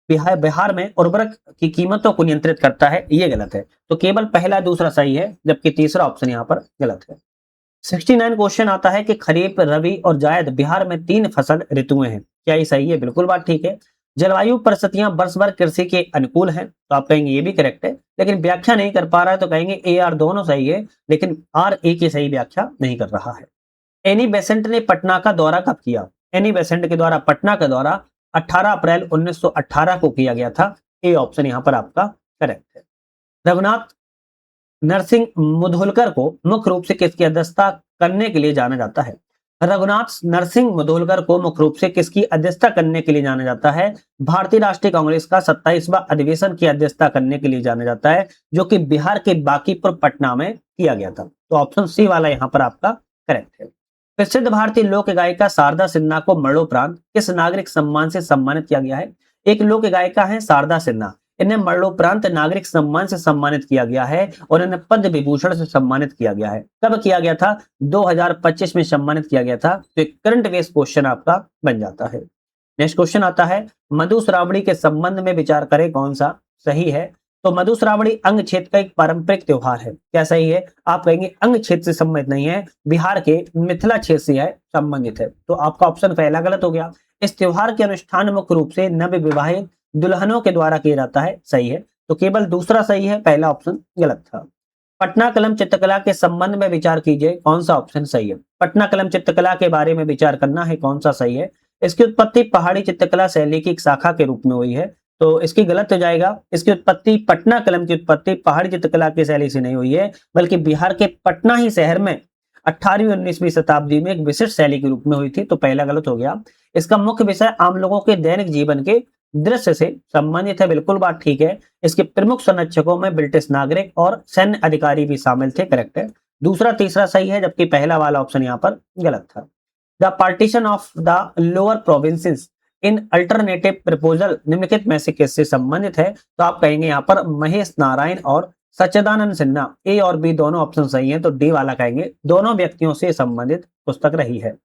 बिहार बिहार में उर्वरक की कीमतों को नियंत्रित करता है, ये गलत है। तो केवल पहला दूसरा सही है, जबकि तीसरा ऑप्शन यहाँ पर गलत है। 69 क्वेश्चन आता है कि खरीफ, रबी और जायद बिहार में 3 फसल ऋतुएं हैं, क्या ये सही है? बिल्कुल बात ठीक है। जलवायु परिस्थितियां वर्ष भर कृषि के अनुकूल हैं, तो आप कहेंगे ये भी करेक्ट है। लेकिन व्याख्या नहीं कर पा रहा है, तो कहेंगे ए आर दोनों सही है, लेकिन आर ए की सही व्याख्या नहीं कर रहा है। एनी बेसेंट ने पटना का दौरा कब किया? एनी बेसेंट के द्वारा पटना का दौरा 18 अप्रैल 1918 को किया गया था। ए ऑप्शन यहाँ पर आपका करेक्ट है। रघुनाथ नरसिंह मुधोलकर को मुख्य रूप से किसकी अध्यक्षता करने के लिए जाना जाता है? रघुनाथ नरसिंह मुधोलकर को मुख्य रूप से किसकी अध्यक्षता करने के लिए जाना जाता है? भारतीय राष्ट्रीय कांग्रेस का 27वां अधिवेशन की अध्यक्षता करने के लिए जाना जाता है, जो कि बिहार के बांकीपुर पटना में किया गया था। तो ऑप्शन सी वाला यहाँ पर आपका करेक्ट है। प्रसिद्ध भारतीय लोक गायिका शारदा सिन्हा को मरणोपरांत किस नागरिक सम्मान से सम्मानित किया गया है? एक लोक गायिका है शारदा सिन्हा, इन्हें मरणोपरांत नागरिक सम्मान से सम्मानित किया गया है और इन्हें पद्म विभूषण से सम्मानित किया गया है। कब किया गया था? 2025 में सम्मानित किया गया था। तो एक करंट बेस क्वेश्चन आपका बन जाता है। नेक्स्ट क्वेश्चन आता है, मधुश्रावणी के संबंध में विचार करें कौन सा सही है। तो मधुश्रावणी अंग क्षेत्र का एक पारंपरिक त्योहार है, क्या सही है? आप कहेंगे अंग क्षेत्र से संबंधित नहीं है, बिहार के मिथिला क्षेत्र से है, संबंधित है। तो आपका ऑप्शन पहला गलत हो गया। इस त्योहार के अनुष्ठान मुख्य रूप से नव विवाहित दुल्हनों के द्वारा किया जाता है, सही है। तो केवल दूसरा सही है, पहला ऑप्शन गलत था। पटना कलम चित्रकला के संबंध में विचार कीजिए कौन सा ऑप्शन सही है। पटना कलम चित्रकला के बारे में विचार करना है कौन सा सही है। इसकी उत्पत्ति पहाड़ी चित्रकला शैली की एक शाखा के रूप में हुई है, तो इसकी गलत हो जाएगा। इसकी उत्पत्ति पटना कलम की उत्पत्ति पहाड़ी चित्रकला की शैली से नहीं हुई है, बल्कि बिहार के पटना ही शहर में 18वीं 19वीं शताब्दी में एक विशिष्ट शैली के रूप में हुई थी। तो पहला गलत हो गया। इसका मुख्य विषय आम लोगों के दैनिक जीवन के दृश्य से संबंधित है, बिल्कुल बात ठीक है। इसके प्रमुख संरक्षकों में ब्रिटिश नागरिक और सैन्य अधिकारी भी शामिल थे, करेक्ट है। दूसरा तीसरा सही है, जबकि पहला वाला ऑप्शन यहाँ पर गलत था। The partition of the lower provinces in alternative proposal निम्नलिखित में से किससे संबंधित है? तो आप कहेंगे यहाँ पर महेश नारायण और सच्चिदानंद सिन्हा, ए और बी दोनों ऑप्शन सही हैं, तो डी वाला कहेंगे दोनों व्यक्तियों से संबंधित पुस्तक रही है।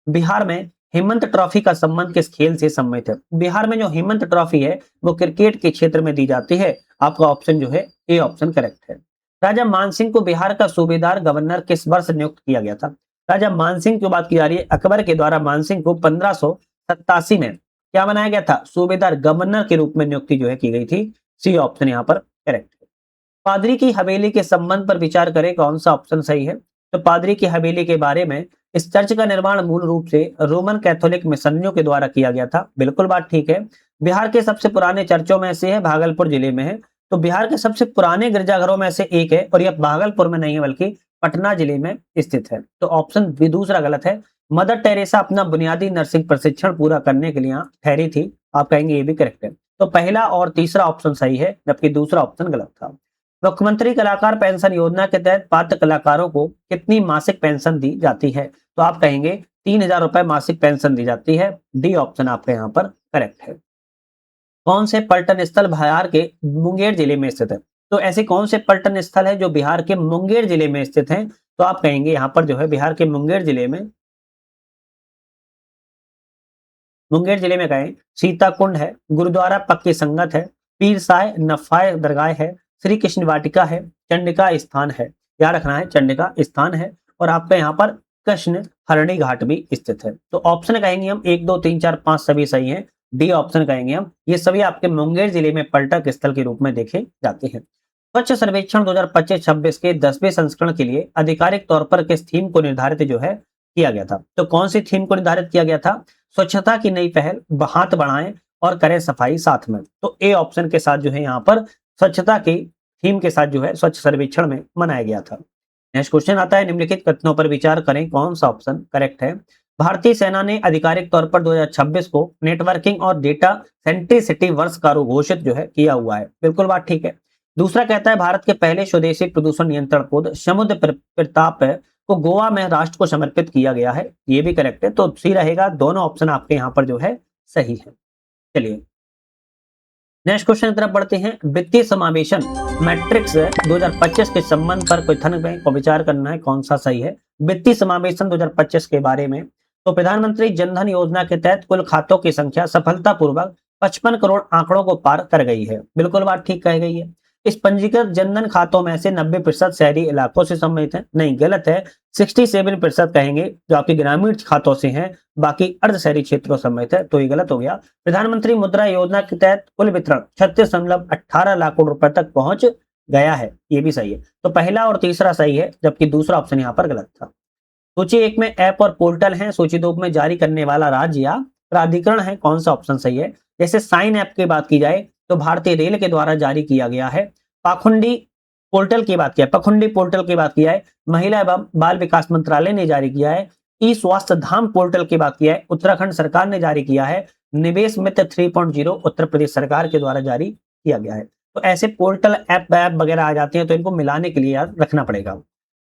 बिहार में हेमंत ट्रॉफी का संबंध किस खेल से संबंधित है? बिहार में जो हेमंत ट्रॉफी है वो क्रिकेट के क्षेत्र में दी जाती है। आपका ऑप्शन जो है ए ऑप्शन करेक्ट है। राजा मानसिंह को बिहार का सूबेदार गवर्नर किस वर्ष नियुक्त किया गया था? राजा मानसिंह की बात की जा रही है। अकबर के द्वारा मानसिंह को 1587 में क्या बनाया गया था? सूबेदार गवर्नर के रूप में नियुक्ति जो है की गई थी। सी ऑप्शन यहाँ पर करेक्ट है। पादरी की हवेली के संबंध पर विचार करें कौन सा ऑप्शन सही है। तो पादरी की हवेली के बारे में, इस चर्च का निर्माण मूल रूप से रोमन कैथोलिक मिशनरियों के द्वारा किया गया था, बिल्कुल बात ठीक है। बिहार के सबसे पुराने चर्चों में से है, भागलपुर जिले में है। तो बिहार के सबसे पुराने गिरजाघरों में से एक है और यह भागलपुर में नहीं है बल्कि पटना जिले में स्थित है। तो ऑप्शन बी दूसरा गलत है। मदर टेरेसा अपना बुनियादी नर्सिंग प्रशिक्षण पूरा करने के लिए यहाँ ठहरी थी, आप कहेंगे ये भी करेक्ट है। तो पहला और तीसरा ऑप्शन सही है, जबकि दूसरा ऑप्शन गलत था। मुख्यमंत्री कलाकार पेंशन योजना के तहत पात्र कलाकारों को कितनी मासिक पेंशन दी जाती है? तो आप कहेंगे 3000 रुपए मासिक पेंशन दी जाती है। डी ऑप्शन आपके यहाँ पर करेक्ट है। कौन से पर्यटन स्थल बिहार के मुंगेर जिले में स्थित है? तो ऐसे कौन से पर्यटन स्थल है जो बिहार के मुंगेर जिले में स्थित हैं? तो आप कहेंगे यहाँ पर जो है बिहार के मुंगेर जिले में कहें सीता कुंड है, गुरुद्वारा पक्की संगत है, पीर साय नफाय दरगाह है, श्री कृष्ण वाटिका है, चंडिका स्थान है। याद रखना है चंडिका स्थान है। और आपका यहाँ पर कृष्ण हरणी घाट भी स्थित है। तो ऑप्शन कहेंगे हम 1 2 3 4 5 सभी सही हैं। डी ऑप्शन कहेंगे हम, ये सभी आपके मुंगेर जिले में पर्यटक स्थल के रूप में देखे जाते हैं। स्वच्छ सर्वेक्षण 2025-26 के 10वें संस्करण के लिए आधिकारिक तौर पर किस थीम को निर्धारित जो है किया गया था? तो कौन सी थीम को निर्धारित किया गया था? स्वच्छता की नई पहल, हाथ बढ़ाएं और करें सफाई साथ में। तो ए ऑप्शन के साथ जो है यहाँ पर स्वच्छता की थीम के साथ जो है स्वच्छ सर्वेक्षण में मनाया गया था। नेक्स्ट क्वेश्चन आता है, निम्नलिखित कथनों पर विचार करें कौन सा ऑप्शन करेक्ट है। भारतीय सेना ने आधिकारिक तौर पर 2026 को नेटवर्किंग और डेटा सेंट्रिसिटी वर्ष का घोषित जो है किया हुआ है, बिल्कुल बात ठीक है। दूसरा कहता है भारत के पहले स्वदेशी प्रदूषण नियंत्रण कोड समुद्र प्रताप को गोवा में राष्ट्र को समर्पित किया गया है, ये भी करेक्ट है। तो सी रहेगा, दोनों ऑप्शन आपके यहाँ पर जो है सही है। चलिए नेक्स्ट क्वेश्चन की तरफ बढ़ते हैं। वित्तीय समावेशन मैट्रिक्स 2025 के संबंध पर कोई थन बैंक को विचार करना है, कौन सा सही है। वित्तीय समावेशन 2025 के बारे में तो प्रधानमंत्री जनधन योजना के तहत कुल खातों की संख्या सफलतापूर्वक 55 करोड़ आंकड़ों को पार कर गई है। बिल्कुल बात ठीक कही गई है। इस पंजीकृत जनधन खातों में से 90% शहरी इलाकों से संबंधित है। नहीं, गलत है। 67% कहेंगे जो आपके ग्रामीण खातों से हैं, बाकी अर्ध शहरी क्षेत्रों से संबंधित है, तो ये गलत हो गया। प्रधानमंत्री मुद्रा योजना के तहत कुल वितरण 36.18 लाख करोड़ रुपए तक पहुंच गया है, ये भी सही है। तो पहला और तीसरा सही है, जबकि दूसरा ऑप्शन यहाँ पर गलत था। सूची 1 में ऐप और पोर्टल है, सूची 2 में जारी करने वाला राज्य या प्राधिकरण है, कौन सा ऑप्शन सही है। जैसे साइन ऐप की बात की जाए तो भारतीय रेल के द्वारा जारी किया गया है। पाखुंडी पोर्टल की बात किया पखुंडी पोर्टल की बात किया है, महिला एवं बाल विकास मंत्रालय ने जारी किया है। ई स्वास्थ्य धाम पोर्टल की बात किया है, उत्तराखंड सरकार ने जारी किया है। निवेश मित्र 3.0 उत्तर प्रदेश सरकार के द्वारा जारी किया गया है। तो ऐसे पोर्टल ऐप वगैरह आ जाते हैं, तो इनको मिलाने के लिए याद रखना पड़ेगा।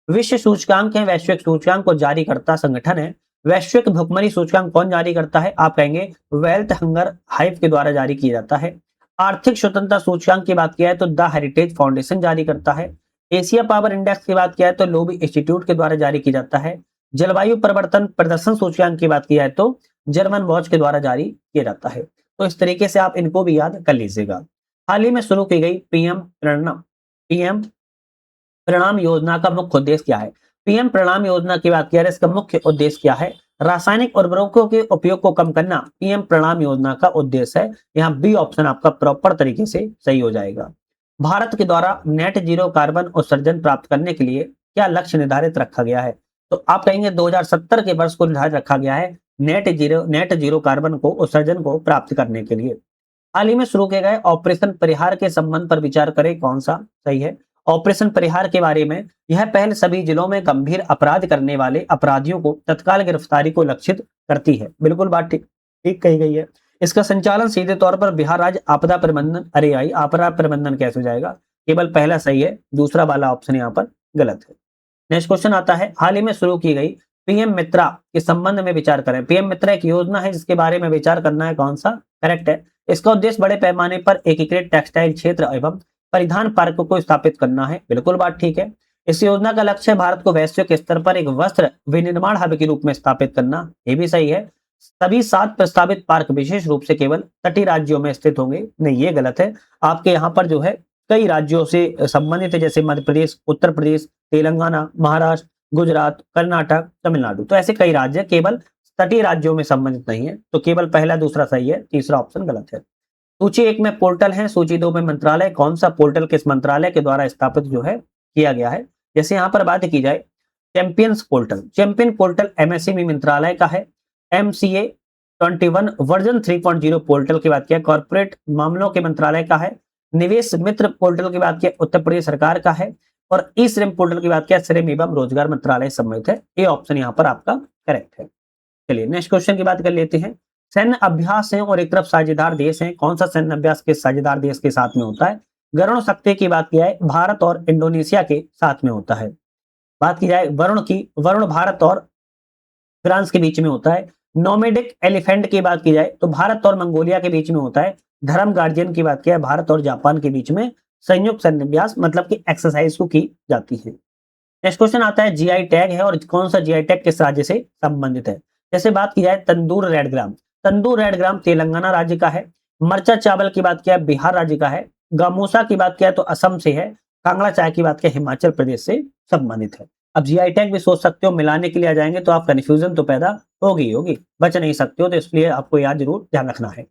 विश्व सूचकांक है, वैश्विक सूचकांक को जारी करता संगठन है। वैश्विक भुखमरी सूचकांक कौन जारी करता है, आप कहेंगे वेल्थ हंगर हाइव के द्वारा जारी किया जाता है। आर्थिक स्वतंत्रता सूचकांक की बात किया है तो द हेरिटेज फाउंडेशन जारी करता है। एशिया पावर इंडेक्स की बात किया है तो लोबी इंस्टीट्यूट के द्वारा जारी किया जाता है। जलवायु परिवर्तन प्रदर्शन सूचकांक की बात किया है तो जर्मन वॉच के द्वारा जारी किया जाता है। तो इस तरीके से आप इनको भी याद कर लीजिएगा। हाल ही में शुरू की गई पीएम प्रणाम योजना का मुख्य उद्देश्य क्या है। पीएम प्रणाम योजना की बात किया है, इसका मुख्य उद्देश्य क्या है। रासायनिक उर्वरकों के उपयोग को कम करना पीएम प्रणाम योजना का उद्देश्य है। यहाँ बी ऑप्शन आपका प्रॉपर तरीके से सही हो जाएगा। भारत के द्वारा नेट जीरो कार्बन उत्सर्जन प्राप्त करने के लिए क्या लक्ष्य निर्धारित रखा गया है। तो आप कहेंगे 2070 के वर्ष को निर्धारित रखा गया है नेट जीरो कार्बन को उत्सर्जन को प्राप्त करने के लिए। हाल ही में शुरू किए गए ऑपरेशन परिहार के संबंध पर विचार करें, कौन सा सही है। ऑपरेशन परिहार के बारे में यह पहल सभी जिलों में गंभीर अपराध करने वाले अपराधियों को तत्काल गिरफ्तारी को लक्षित करती है। बिल्कुल बात ठीक ठीक कही गई है। इसका संचालन सीधे तौर पर बिहार राज्य आपदा प्रबंधन आपदा प्रबंधन कैसे हो जाएगा। केवल पहला सही है, दूसरा वाला ऑप्शन यहाँ पर गलत है। नेक्स्ट क्वेश्चन आता है, हाल ही में शुरू की गई पीएम मित्रा के संबंध में विचार करें। पीएम मित्रा एक योजना है जिसके बारे में विचार करना है, कौन सा करेक्ट है। इसका उद्देश्य बड़े पैमाने पर एकीकृत टेक्सटाइल क्षेत्र एवं परिधान पार्क को स्थापित करना है। बिल्कुल बात ठीक है। इस योजना का लक्ष्य है भारत को वैश्विक स्तर पर एक वस्त्र विनिर्माण हब के रूप में स्थापित करना, ये भी सही है। सभी 7 प्रस्तावित पार्क विशेष रूप से केवल तटीय राज्यों में स्थित होंगे, नहीं ये गलत है। आपके यहाँ पर जो है कई राज्यों से संबंधित है, जैसे मध्य प्रदेश, उत्तर प्रदेश, तेलंगाना, महाराष्ट्र, गुजरात, कर्नाटक, तमिलनाडु, तो ऐसे कई राज्य केवल तटीय राज्यों में संबंधित नहीं है। तो केवल पहला दूसरा सही है, तीसरा ऑप्शन गलत है। सूची 1 में पोर्टल है, सूची 2 में मंत्रालय, कौन सा पोर्टल किस मंत्रालय के द्वारा स्थापित जो है किया गया है। जैसे यहाँ पर बात की जाए चैंपियन पोर्टल एमएसएमई मंत्रालय का है। एमसीए 21 वर्जन 3.0 पोर्टल की बात किया कॉर्पोरेट मामलों के मंत्रालय का है। निवेश मित्र पोर्टल की बात किया उत्तर प्रदेश सरकार का है। और ई श्रम पोर्टल की बात किया श्रम एवं रोजगार मंत्रालय सम्मिलित है। ये ऑप्शन यहाँ पर आपका करेक्ट है। चलिए नेक्स्ट क्वेश्चन की बात कर लेते हैं। सैन्य अभ्यास है और एक तरफ साझेदार देश है, कौन सा सैन्य अभ्यास के साझेदार देश के साथ में होता है। गरुण शक्ति की बात किया है भारत और इंडोनेशिया के साथ में होता है। बात की जाए वरुण भारत और फ्रांस के बीच में होता है। नोमेडिक एलिफेंट की बात की जाए तो भारत और मंगोलिया के बीच में होता है। धर्म गार्जियन की बात किया है भारत और जापान के बीच में संयुक्त सैन्य अभ्यास मतलब की एक्सरसाइज को की जाती है। नेक्स्ट क्वेश्चन आता है जीआई टैग है और कौन सा जीआई टैग किस राज्य से संबंधित है। जैसे बात की जाए तंदूर रेड ग्राम तेलंगाना राज्य का है। मरचा चावल की बात किया बिहार राज्य का है। गामोसा की बात किया तो असम से है। कांगड़ा चाय की बात किया हिमाचल प्रदेश से संबंधित है। अब जीआई टैग भी सोच सकते हो, मिलाने के लिए आ जाएंगे तो आप कंफ्यूजन तो पैदा होगी, बच नहीं सकते हो, तो इसलिए आपको याद जरूर ध्यान रखना है।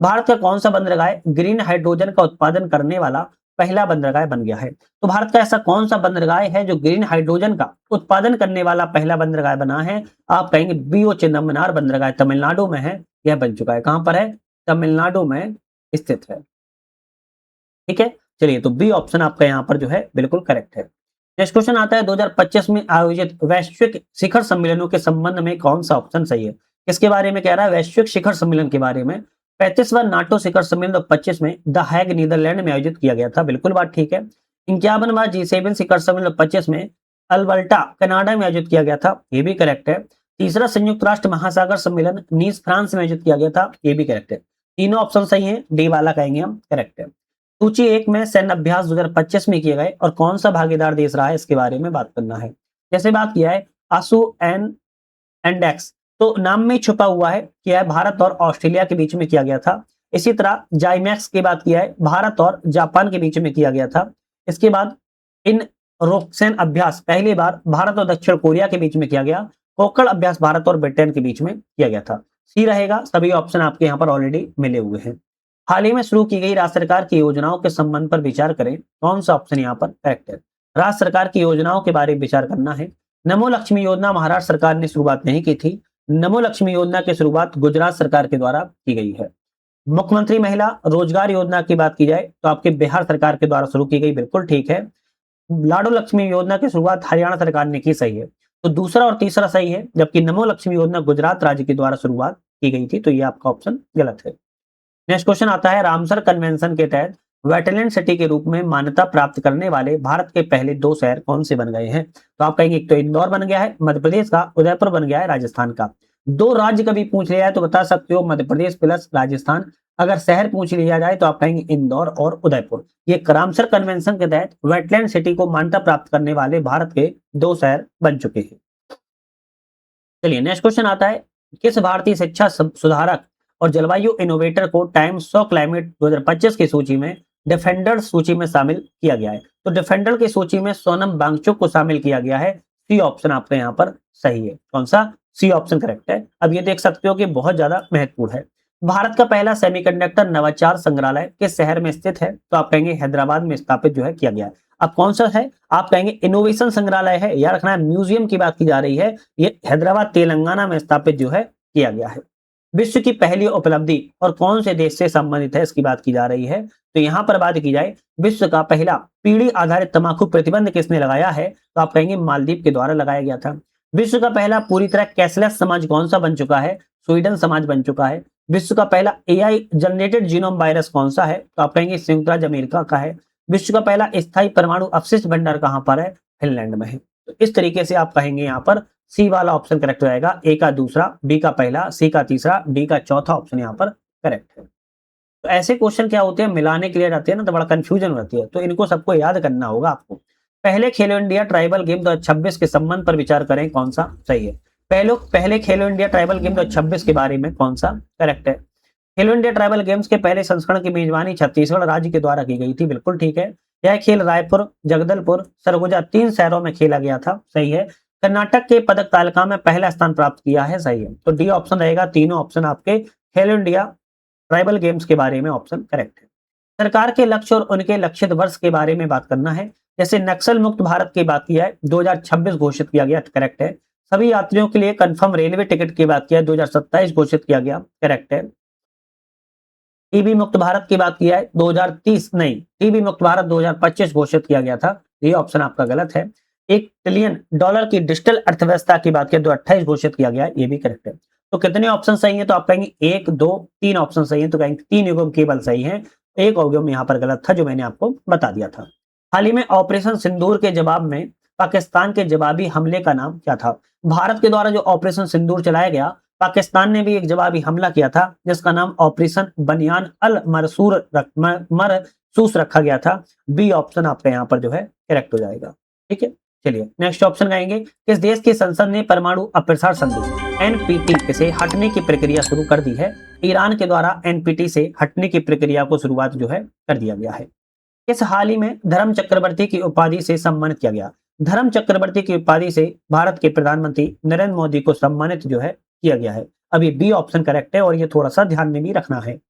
भारत का कौन सा बंदरगाह ग्रीन हाइड्रोजन का उत्पादन करने वाला पहला बंदरगाह बन गया है। तो भारत का ऐसा कौन सा बंदरगाह है जो ग्रीन हाइड्रोजन का उत्पादन करने वाला पहला बंदरगाह बना है। आप कहेंगे बीओ चिदम्बरनार बंदरगाह तमिलनाडु में है, यह बन चुका है। कहां पर है, तमिलनाडु में स्थित है। ठीक है, चलिए तो बी ऑप्शन आपका यहाँ पर जो है बिल्कुल करेक्ट है। नेक्स्ट क्वेश्चन आता है 2025 में आयोजित वैश्विक शिखर सम्मेलनों के संबंध में कौन सा ऑप्शन सही है। किसके बारे में कह रहा है, वैश्विक शिखर सम्मेलन के बारे में। 35वां नाटो शिखर सम्मेलन 2025 में द हैग नीदरलैंड में आयोजित किया गया था। बिल्कुल बात ठीक है। 51वां G7 शिखर सम्मेलन 25 में अल्बर्टा कनाडा में आयोजित किया गया था, ये भी करेक्ट है। तीसरा संयुक्त राष्ट्र महासागर सम्मेलन नीस फ्रांस में आयोजित किया गया था, ये भी करेक्ट है। तीनों ऑप्शन सही हैं, डी वाला कहेंगे हम करेक्ट है। सूची 1 में सैन्य अभ्यास 2025 में किए गए और कौन सा भागीदार देश रहा है इसके बारे में बात करना है। जैसे बात किया है आसू एन इंडेक्स, तो नाम में छुपा हुआ है कि यह भारत और ऑस्ट्रेलिया के बीच में किया गया था। इसी तरह जाइमैक्स की बात किया है, भारत और जापान के बीच में किया गया था। इसके बाद इन रोक्सेन अभ्यास पहली बार भारत और दक्षिण कोरिया के बीच में किया गया। कोकड़ अभ्यास भारत और ब्रिटेन के बीच में किया गया था। सी रहेगा, सभी ऑप्शन आपके यहाँ पर ऑलरेडी मिले हुए हैं। हाल ही में शुरू की गई राज्य सरकार की योजनाओं के संबंध पर विचार करें, कौन सा ऑप्शन यहाँ पर करेक्ट है। राज्य सरकार की योजनाओं के बारे में विचार करना है। नमो लक्ष्मी योजना महाराष्ट्र सरकार ने शुरुआत नहीं की थी। नमो लक्ष्मी योजना की शुरुआत गुजरात सरकार के द्वारा की गई है। मुख्यमंत्री महिला रोजगार योजना की बात की जाए तो आपके बिहार सरकार के द्वारा शुरू की गई, बिल्कुल ठीक है। लाडो लक्ष्मी योजना की शुरुआत हरियाणा सरकार ने की, सही है। तो दूसरा और तीसरा सही है, जबकि नमो लक्ष्मी योजना गुजरात राज्य के द्वारा शुरुआत की गई थी, तो ये आपका ऑप्शन गलत है। नेक्स्ट क्वेश्चन आता है, रामसर कन्वेंशन के तहत वेटलैंड सिटी के रूप में मान्यता प्राप्त करने वाले भारत के पहले 2 शहर कौन से बन गए हैं। तो आप कहेंगे एक तो इंदौर बन गया है मध्य प्रदेश का, उदयपुर बन गया है राजस्थान का। 2 राज्य कभी पूछ लिया है तो बता सकते हो मध्य प्रदेश प्लस राजस्थान। अगर शहर पूछ लिया जाए तो आप कहेंगे इंदौर और उदयपुर। ये रामसर कन्वेंशन के तहत वेटलैंड सिटी को मान्यता प्राप्त करने वाले भारत के 2 शहर बन चुके हैं। चलिए नेक्स्ट क्वेश्चन आता है, किस भारतीय शिक्षा सुधारक और जलवायु इनोवेटर को टाइम्स ऑफ क्लाइमेट 2025 की सूची में डिफेंडर सूची में शामिल किया गया है। तो डिफेंडर की सूची में सोनम वांगचुक को शामिल किया गया है। सी ऑप्शन आपका यहाँ पर सही है। कौन सा? सी ऑप्शन करेक्ट है। अब ये देख सकते हो कि बहुत ज्यादा महत्वपूर्ण है। भारत का पहला सेमीकंडक्टर नवाचार संग्रहालय किस शहर में स्थित है। तो आप कहेंगे हैदराबाद में स्थापित जो है किया गया है। अब कौन सा है? आप कहेंगे इनोवेशन संग्रहालय है, याद रखना है म्यूजियम की बात की जा रही है। ये हैदराबाद तेलंगाना में स्थापित जो है किया गया है। विश्व की पहली उपलब्धि और कौन से देश से संबंधित है इसकी बात की जा रही है। तो यहां पर बात की जाए विश्व का पहला पीढ़ी आधारित तंबाकू प्रतिबंध किसने लगाया है। तो आप कहेंगे मालदीव के द्वारा लगाया गया था। विश्व का पहला पूरी तरह कैशलेस समाज कौन सा बन चुका है। स्वीडन समाज बन चुका है। विश्व का पहला एआई जनरेटेड जीनोम वायरस कौन सा है। तो आप कहेंगे संयुक्त राज्य अमेरिका का है। विश्व का पहला स्थायी परमाणु अपशिष्ट भंडार कहां पर है। फिनलैंड में है। तो इस तरीके से आप कहेंगे यहाँ पर सी वाला ऑप्शन करेक्ट रहेगा। ए का दूसरा, बी का पहला, सी का तीसरा, डी का चौथा ऑप्शन यहाँ पर करेक्ट है। तो ऐसे क्वेश्चन क्या होते हैं, मिलाने के लिए रहते हैं ना, तो बड़ा कंफ्यूजन रहती है, तो इनको सबको याद करना होगा आपको। पहले खेलो इंडिया ट्राइबल गेम 2026 के संबंध पर विचार करें, कौन सा सही है। पहले खेलो इंडिया ट्राइबल गेम 2026 के बारे में कौन सा करेक्ट है। खेलो इंडिया ट्राइबल गेम्स के पहले संस्करण की मेजबानी छत्तीसगढ़ राज्य के द्वारा की गई थी, बिल्कुल ठीक है। यह खेल रायपुर, जगदलपुर, सरगुजा 3 शहरों में खेला गया था, सही है। कर्नाटक के पदक तालिका में पहला स्थान प्राप्त किया है, सही है। तो डी ऑप्शन रहेगा। तीनों ऑप्शन आपके खेलो इंडिया ट्राइबल गेम्स के बारे में ऑप्शन करेक्ट है। सरकार के लक्ष्य और उनके लक्षित वर्ष के बारे में बात करना है। जैसे नक्सल मुक्त भारत की बात किया है 2026 घोषित किया गया, करेक्ट है। सभी यात्रियों के लिए कंफर्म रेलवे टिकट की बात किया 2027 घोषित किया गया, करेक्ट है। टीबी मुक्त भारत की बात किया है 2030 नहीं, टीबी मुक्त भारत 2025 घोषित किया गया था, ये ऑप्शन आपका गलत है। $1 ट्रिलियन की डिजिटल अर्थव्यवस्था की बात किया 2028 घोषित किया गया, ये भी करेक्ट है। तो कितने ऑप्शन सही है? तो आप कहेंगे 1 2 3 ऑप्शन सही है, तो कहेंगे 3 युग्म केवल सही है, एक युग्म यहाँ पर गलत था जो मैंने आपको बता दिया था। हाल ही में ऑपरेशन सिंदूर के जवाब में पाकिस्तान के जवाबी हमले का नाम क्या था। भारत के द्वारा जो ऑपरेशन सिंदूर चलाया गया, पाकिस्तान ने भी एक जवाबी हमला किया था जिसका नाम ऑपरेशन बनियान अल मरसूस रखा गया था। बी ऑप्शन आपका यहाँ पर जो है करेक्ट हो जाएगा, ठीक है। चलिए नेक्स्ट ऑप्शन गाएंगे, किस देश की संसद ने परमाणु अप्रसार संधि एनपीटी से हटने की प्रक्रिया शुरू कर दी है। ईरान के द्वारा एनपीटी से हटने की प्रक्रिया को शुरुआत जो है कर दिया गया है। इस हाल ही में धर्म चक्रवर्ती की उपाधि से सम्मानित किया गया। धर्म चक्रवर्ती की उपाधि से भारत के प्रधानमंत्री नरेंद्र मोदी को सम्मानित जो है किया गया है। अभी बी ऑप्शन करेक्ट है और ये थोड़ा सा ध्यान में भी रखना है।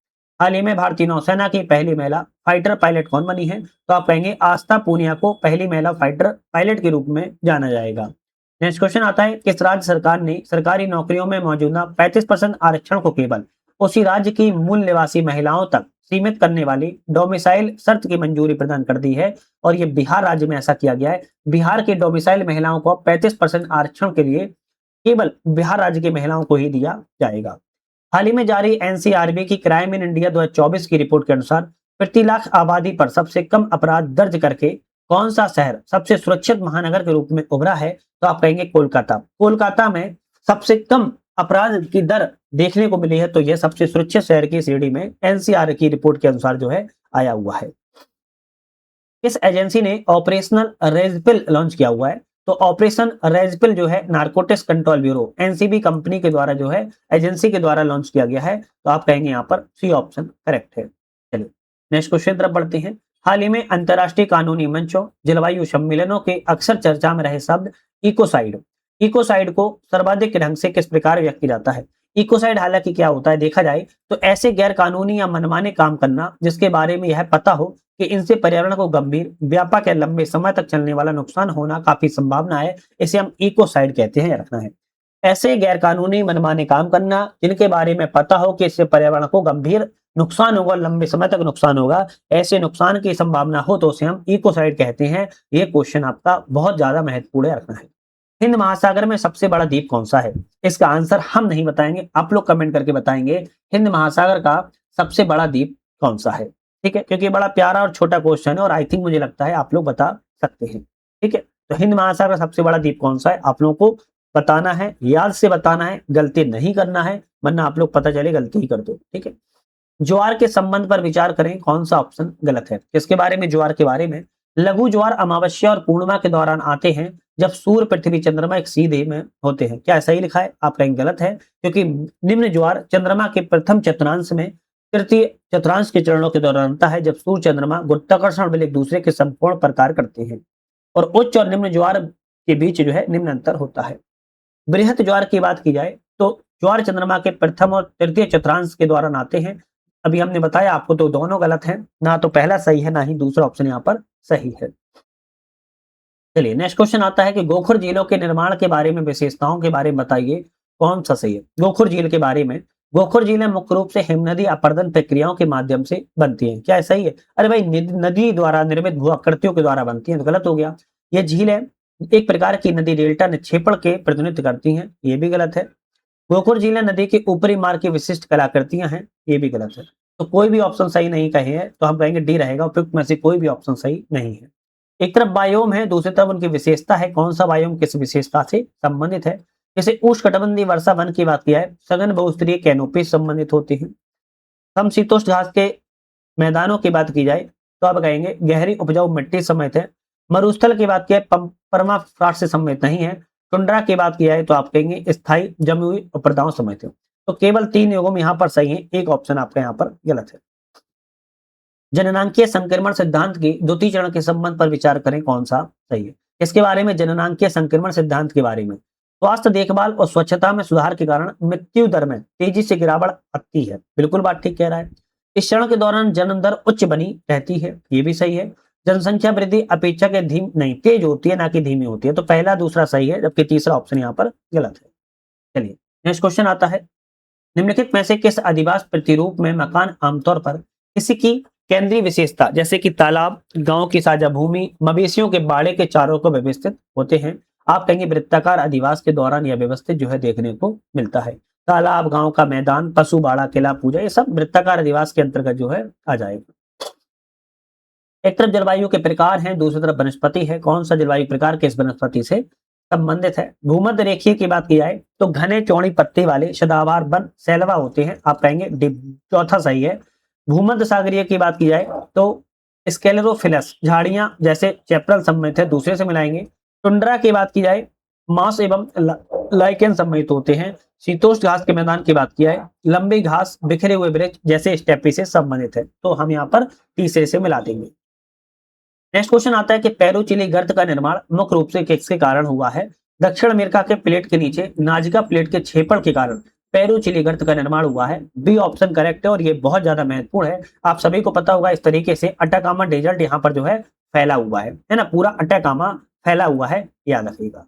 हाल ही में भारतीय नौसेना की पहली महिला फाइटर पायलट कौन बनी है। तो आप कहेंगे आस्था पूनिया को पहली महिला फाइटर पायलट के रूप में जाना जाएगा। नेक्स्ट क्वेश्चन आता है, किस राज्य सरकार ने सरकारी नौकरियों में मौजूदा 35% आरक्षण को केवल उसी राज्य की मूल निवासी महिलाओं तक सीमित करने वाली डोमिसाइल शर्त की मंजूरी प्रदान कर दी है। और ये बिहार राज्य में ऐसा किया गया है। बिहार के डोमिसाइल महिलाओं को 35% आरक्षण के लिए केवल बिहार राज्य की महिलाओं को ही दिया जाएगा। हाल ही में जारी एनसीआरबी की क्राइम इन इंडिया 2024 की रिपोर्ट के अनुसार प्रति लाख आबादी पर सबसे कम अपराध दर्ज करके कौन सा शहर सबसे सुरक्षित महानगर के रूप में उभरा है। तो आप कहेंगे कोलकाता। कोलकाता में सबसे कम अपराध की दर देखने को मिली है, तो यह सबसे सुरक्षित शहर की श्रेणी में एनसीआर की रिपोर्ट के अनुसार जो है आया हुआ है। इस एजेंसी ने ऑपरेशनल रेजपिल लॉन्च किया हुआ है। तो ऑपरेशन रेजपिल जो है narcotics control bureau NCB company के द्वारा जो है एजेंसी के द्वारा लॉन्च किया गया है। तो आप कहेंगे यहाँ पर सी ऑप्शन करेक्ट है। चलिए नेक्स्ट क्वेश्चन तरफ बढ़ते हैं। हाल ही में अंतर्राष्ट्रीय कानूनी मंचों, जलवायु सम्मेलनों के अक्सर चर्चा में रहे शब्द इकोसाइड, इकोसाइड को सर्वाधिक ढंग से किस प्रकार व्यक्त किया जाता है? इकोसाइड हालांकि क्या होता है देखा जाए तो ऐसे गैर कानूनी या मनमाने काम करना जिसके बारे में यह पता हो कि इनसे पर्यावरण को गंभीर, व्यापक या लंबे समय तक चलने वाला नुकसान होना काफी संभावना है, इसे हम इकोसाइड कहते हैं, रखना है। ऐसे गैर कानूनी मनमाने काम करना जिनके बारे में पता हो कि इससे पर्यावरण को गंभीर नुकसान होगा, लंबे समय तक नुकसान होगा, ऐसे नुकसान की संभावना हो तो उसे हम इकोसाइड कहते हैं। ये क्वेश्चन आपका बहुत ज्यादा महत्वपूर्ण है, रखना है। हिंद महासागर में सबसे बड़ा द्वीप कौन सा है? इसका आंसर हम नहीं बताएंगे, आप लोग कमेंट करके बताएंगे हिंद महासागर का सबसे बड़ा द्वीप कौन सा है। ठीक है, क्योंकि बड़ा प्यारा और छोटा क्वेश्चन है और आई थिंक मुझे लगता है आप लोग बता सकते हैं। ठीक है, तो हिंद महासागर का सबसे बड़ा द्वीप कौन सा है आप लोगों को बताना है, याद से बताना है, गलती नहीं करना है, वरना आप लोग पता चले गलती ही कर दो। ठीक है, ज्वार के संबंध पर विचार करें, कौन सा ऑप्शन गलत है? किसके बारे में? ज्वार के बारे में। लघु ज्वार अमावस्या और पूर्णिमा के दौरान आते हैं जब सूर्य, पृथ्वी, चंद्रमा एक सीधे में होते हैं। क्या ऐसा ही लिखा है? आप कहेंगे गलत है, क्योंकि निम्न ज्वार चंद्रमा के प्रथम चतुर्थांश में तृतीय चतुर्थांश के चरणों के दौरान आता है, जब सूर्य चंद्रमा गुरुत्वाकर्षण बल एक दूसरे के संपूर्ण प्रकार करते हैं और उच्च और निम्न ज्वार के बीच जो है निम्न अंतर होता है। बृहत ज्वार की बात की जाए तो ज्वार चंद्रमा के प्रथम और तृतीय चतुर्थांश के दौरान आते हैं। अभी हमने बताया आपको, तो दोनों गलत हैं, ना तो पहला सही है ना ही दूसरा ऑप्शन यहाँ पर सही है। चलिए नेक्स्ट क्वेश्चन आता है कि गोखुर झीलों के निर्माण के बारे में, विशेषताओं के बारे में बताइए, कौन सा सही है? गोखुर झील के बारे में, गोखुर झीलें मुख्य रूप से हिमनदी अपर्दन प्रक्रियाओं के माध्यम से बनती हैं। क्या सही है? अरे भाई, नदी द्वारा निर्मित भू आकृतियों के द्वारा बनती हैं, तो गलत हो गया। ये झीलें एक प्रकार की नदी डेल्टा निक्षेपण के प्रतिनिधित्व करती हैं, ये भी गलत है। गोखुर झीलें नदी के ऊपरी मार्ग की विशिष्ट कलाकृतियां हैं, ये भी गलत है। तो कोई भी ऑप्शन सही नहीं कहे हैं, तो हम कहेंगे डी रहेगा, उपयुक्त में से कोई भी ऑप्शन सही नहीं है। एक तरफ बायोम है, दूसरी तरफ उनकी विशेषता है, कौन सा बायोम किस विशेषता से संबंधित है? जैसे उष्णकटिबंधीय वर्षा वन की बात किया है, सघन बहुस्तरीय कैनोपी संबंधित होती है। समशीतोष्ण घास के मैदानों की बात की जाए तो आप कहेंगे गहरी उपजाऊ मिट्टी समेत है। मरुस्थल की बात की है, परमाफ्रॉस्ट से सम्मिलित नहीं है। टुंड्रा की बात की जाए तो आप कहेंगे स्थायी जमी हुई उपरदाओं समेत है। तो केवल 3 युगम यहाँ पर सही है, एक ऑप्शन आपका यहाँ पर गलत है। जननांकीय संक्रमण सिद्धांत के द्वितीय चरण के संबंध पर विचार करें, कौन सा सही है? इसके बारे में, जननांकीय संक्रमण सिद्धांत के बारे में, स्वास्थ्य देखभाल और स्वच्छता में सुधार के कारण मृत्यु दर में तेजी से गिरावट आती है, बिल्कुल बात ठीक कह रहा है। इस चरण के दौरान जन्म दर उच्च बनी रहती है, ये भी सही है। जनसंख्या वृद्धि अपेक्षा के धीमी नहीं, तेज होती है, ना कि धीमी होती है। तो पहला दूसरा सही है, जबकि तीसरा ऑप्शन यहाँ पर गलत है। चलिए नेक्स्ट क्वेश्चन आता है, निम्नलिखित में से किस अधिवास प्रतिरूप में मकान आमतौर पर किसी की केंद्रीय विशेषता, जैसे कि तालाब, गांव की साझा भूमि, मवेशियों के बाड़े के चारों को व्यवस्थित होते हैं? आप कहेंगे वृत्ताकार अधिवास के दौरान यह व्यवस्थित जो है देखने को मिलता है। तालाब, गांव का मैदान, पशु बाड़ा, किला, पूजा, ये सब वृत्ताकार अधिवास के अंतर्गत जो है आ जाएगा। एक तरफ जलवायु के प्रकार हैं, दूसरी तरफ वनस्पति है, कौन सा जलवायु प्रकार किस वनस्पति से संबंधित है? भूमध्य रेखीय की बात की जाए तो घने चौड़ी पत्ती वाले सदाबहार वन सैलवा होते हैं, आप कहेंगे चौथा सही है। भूमध्य सागरीय की बात की जाए तो स्केलेरोफिलस झाड़ियां जैसे चैप्रल सम्मिलित है, दूसरे से मिलाएंगे। टुंड्रा की बात की जाए मांस एवं लाइकेन सम्मिलित होते हैं। शीतोष्ण घास के मैदान की बात की जाए लंबी घास, बिखरे हुए वृक्ष जैसे स्टेपी से संबंधित है, तो हम यहाँ पर तीसरे से मिला देंगे। नेक्स्ट क्वेश्चन आता है कि पेरू चिली गर्त का निर्माण मुख्य रूप से किसके कारण हुआ है? दक्षिण अमेरिका के प्लेट के नीचे नाजिका प्लेट के क्षेपण के कारण पेरू चिली गर्त का निर्माण हुआ है, बी ऑप्शन करेक्ट है और ये बहुत ज्यादा महत्वपूर्ण है। आप सभी को पता होगा इस तरीके से अटाकामा डेजर्ट यहाँ पर जो है फैला हुआ है ना, पूरा अटाकामा फैला हुआ है, याद रखिएगा।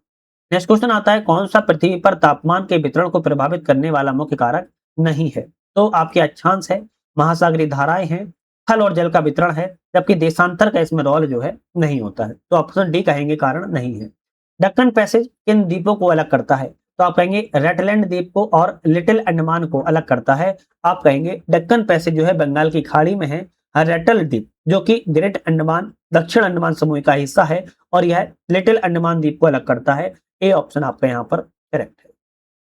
नेक्स्ट क्वेश्चन आता है, कौन सा पृथ्वी पर तापमान के वितरण को प्रभावित करने वाला मुख्य कारक नहीं है? तो आपके अक्षांश है, महासागरीय धाराएं हैं, थल और जल का वितरण है, जबकि देशांतर का इसमें रोल जो है नहीं होता है। तो ऑप्शन डी कहेंगे कारण नहीं है। दक्कन पैसेज किन द्वीपों को अलग करता है? तो आप कहेंगे रेटलैंड द्वीप को और लिटिल अंडमान को अलग करता है। आप कहेंगे दक्कन पैसेज जो है बंगाल की खाड़ी में है। रेटल द्वीप जो कि ग्रेट अंडमान दक्षिण अंडमान समूह का हिस्सा है और यह लिटिल अंडमान द्वीप को अलग करता है। ए ऑप्शन आपका यहाँ पर करेक्ट है।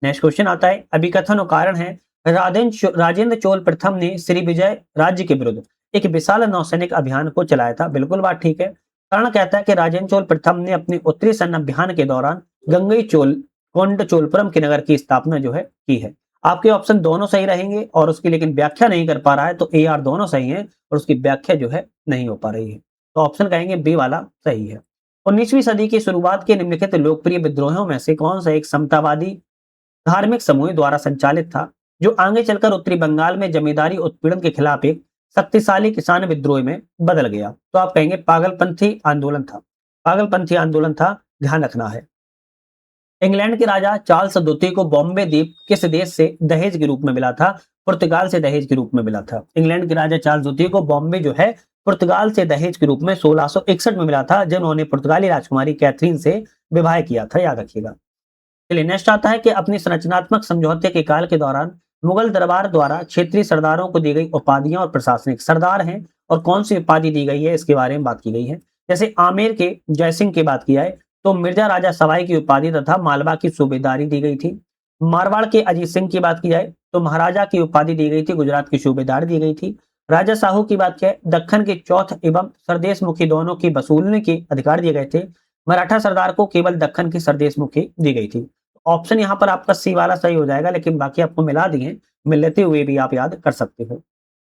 नेक्स्ट क्वेश्चन आता है, अभिकथन और कारण है, राजेंद्र चोल प्रथम ने श्री विजय राज्य के विरुद्ध एक विशाल नौसैनिक अभियान को चलाया था। बिल्कुल बात ठीक है। कारण कहता है कि राजेंद्र चोल प्रथम ने अपने उत्तरी सैन्य अभियान के दौरान गंगई चोल कोंडचोलपुरम के नगर की स्थापना जो है की है। आपके ऑप्शन दोनों सही रहेंगे और उसकी लेकिन व्याख्या नहीं कर पा रहा है, तो ए आर दोनों सही है और उसकी व्याख्या जो है नहीं हो पा रही है, तो ऑप्शन कहेंगे बी वाला सही है। 19वीं सदी की शुरुआत के निम्नलिखित लोकप्रिय विद्रोहों में से कौन सा एक समतावादी धार्मिक समूह द्वारा संचालित था, जो आगे चलकर उत्तरी बंगाल में जमींदारी उत्पीड़न के खिलाफ एक शक्तिशाली किसान विद्रोह में बदल गया? तो आप कहेंगे पागलपंथी आंदोलन था। पागलपंथी आंदोलन था, ध्यान रखना है। इंग्लैंड के राजा चार्ल्स द्वितीय को बॉम्बे द्वीप किस देश से दहेज के रूप में मिला था? पुर्तगाल से दहेज के रूप में मिला था। इंग्लैंड के राजा चार्ल्स द्वितीय को बॉम्बे जो है पुर्तगाल से दहेज के रूप में 1661 में मिला था, जिन्होंने पुर्तगाली राजकुमारी कैथरीन से विवाह किया था, याद रखिएगा। चलिए नेक्स्ट आता है कि अपनी संरचनात्मक समझौते के काल के दौरान मुगल दरबार द्वारा क्षेत्रीय सरदारों को दी गई उपाधियां और प्रशासनिक सरदार हैं और कौन सी उपाधि दी गई है इसके बारे में बात की गई है। जैसे आमेर के जयसिंह की बात की जाए तो मिर्जा राजा सवाई की उपाधि तथा मालवा की सूबेदारी दी गई थी। मारवाड़ के अजीत सिंह की बात की जाए तो महाराजा की उपाधि दी गई थी, गुजरात की सूबेदारी दी गई थी। राजा साहू की बात किया दक्खन के चौथ एवं सरदेश मुखी दोनों की वसूलने के अधिकार दिए गए थे। मराठा सरदार को केवल दक्खन की सरदेश मुखी दी गई थी। ऑप्शन यहाँ पर आपका सी वाला सही हो जाएगा, लेकिन बाकी आपको मिला दिए, मिल लेते हुए भी आप याद कर सकते हो।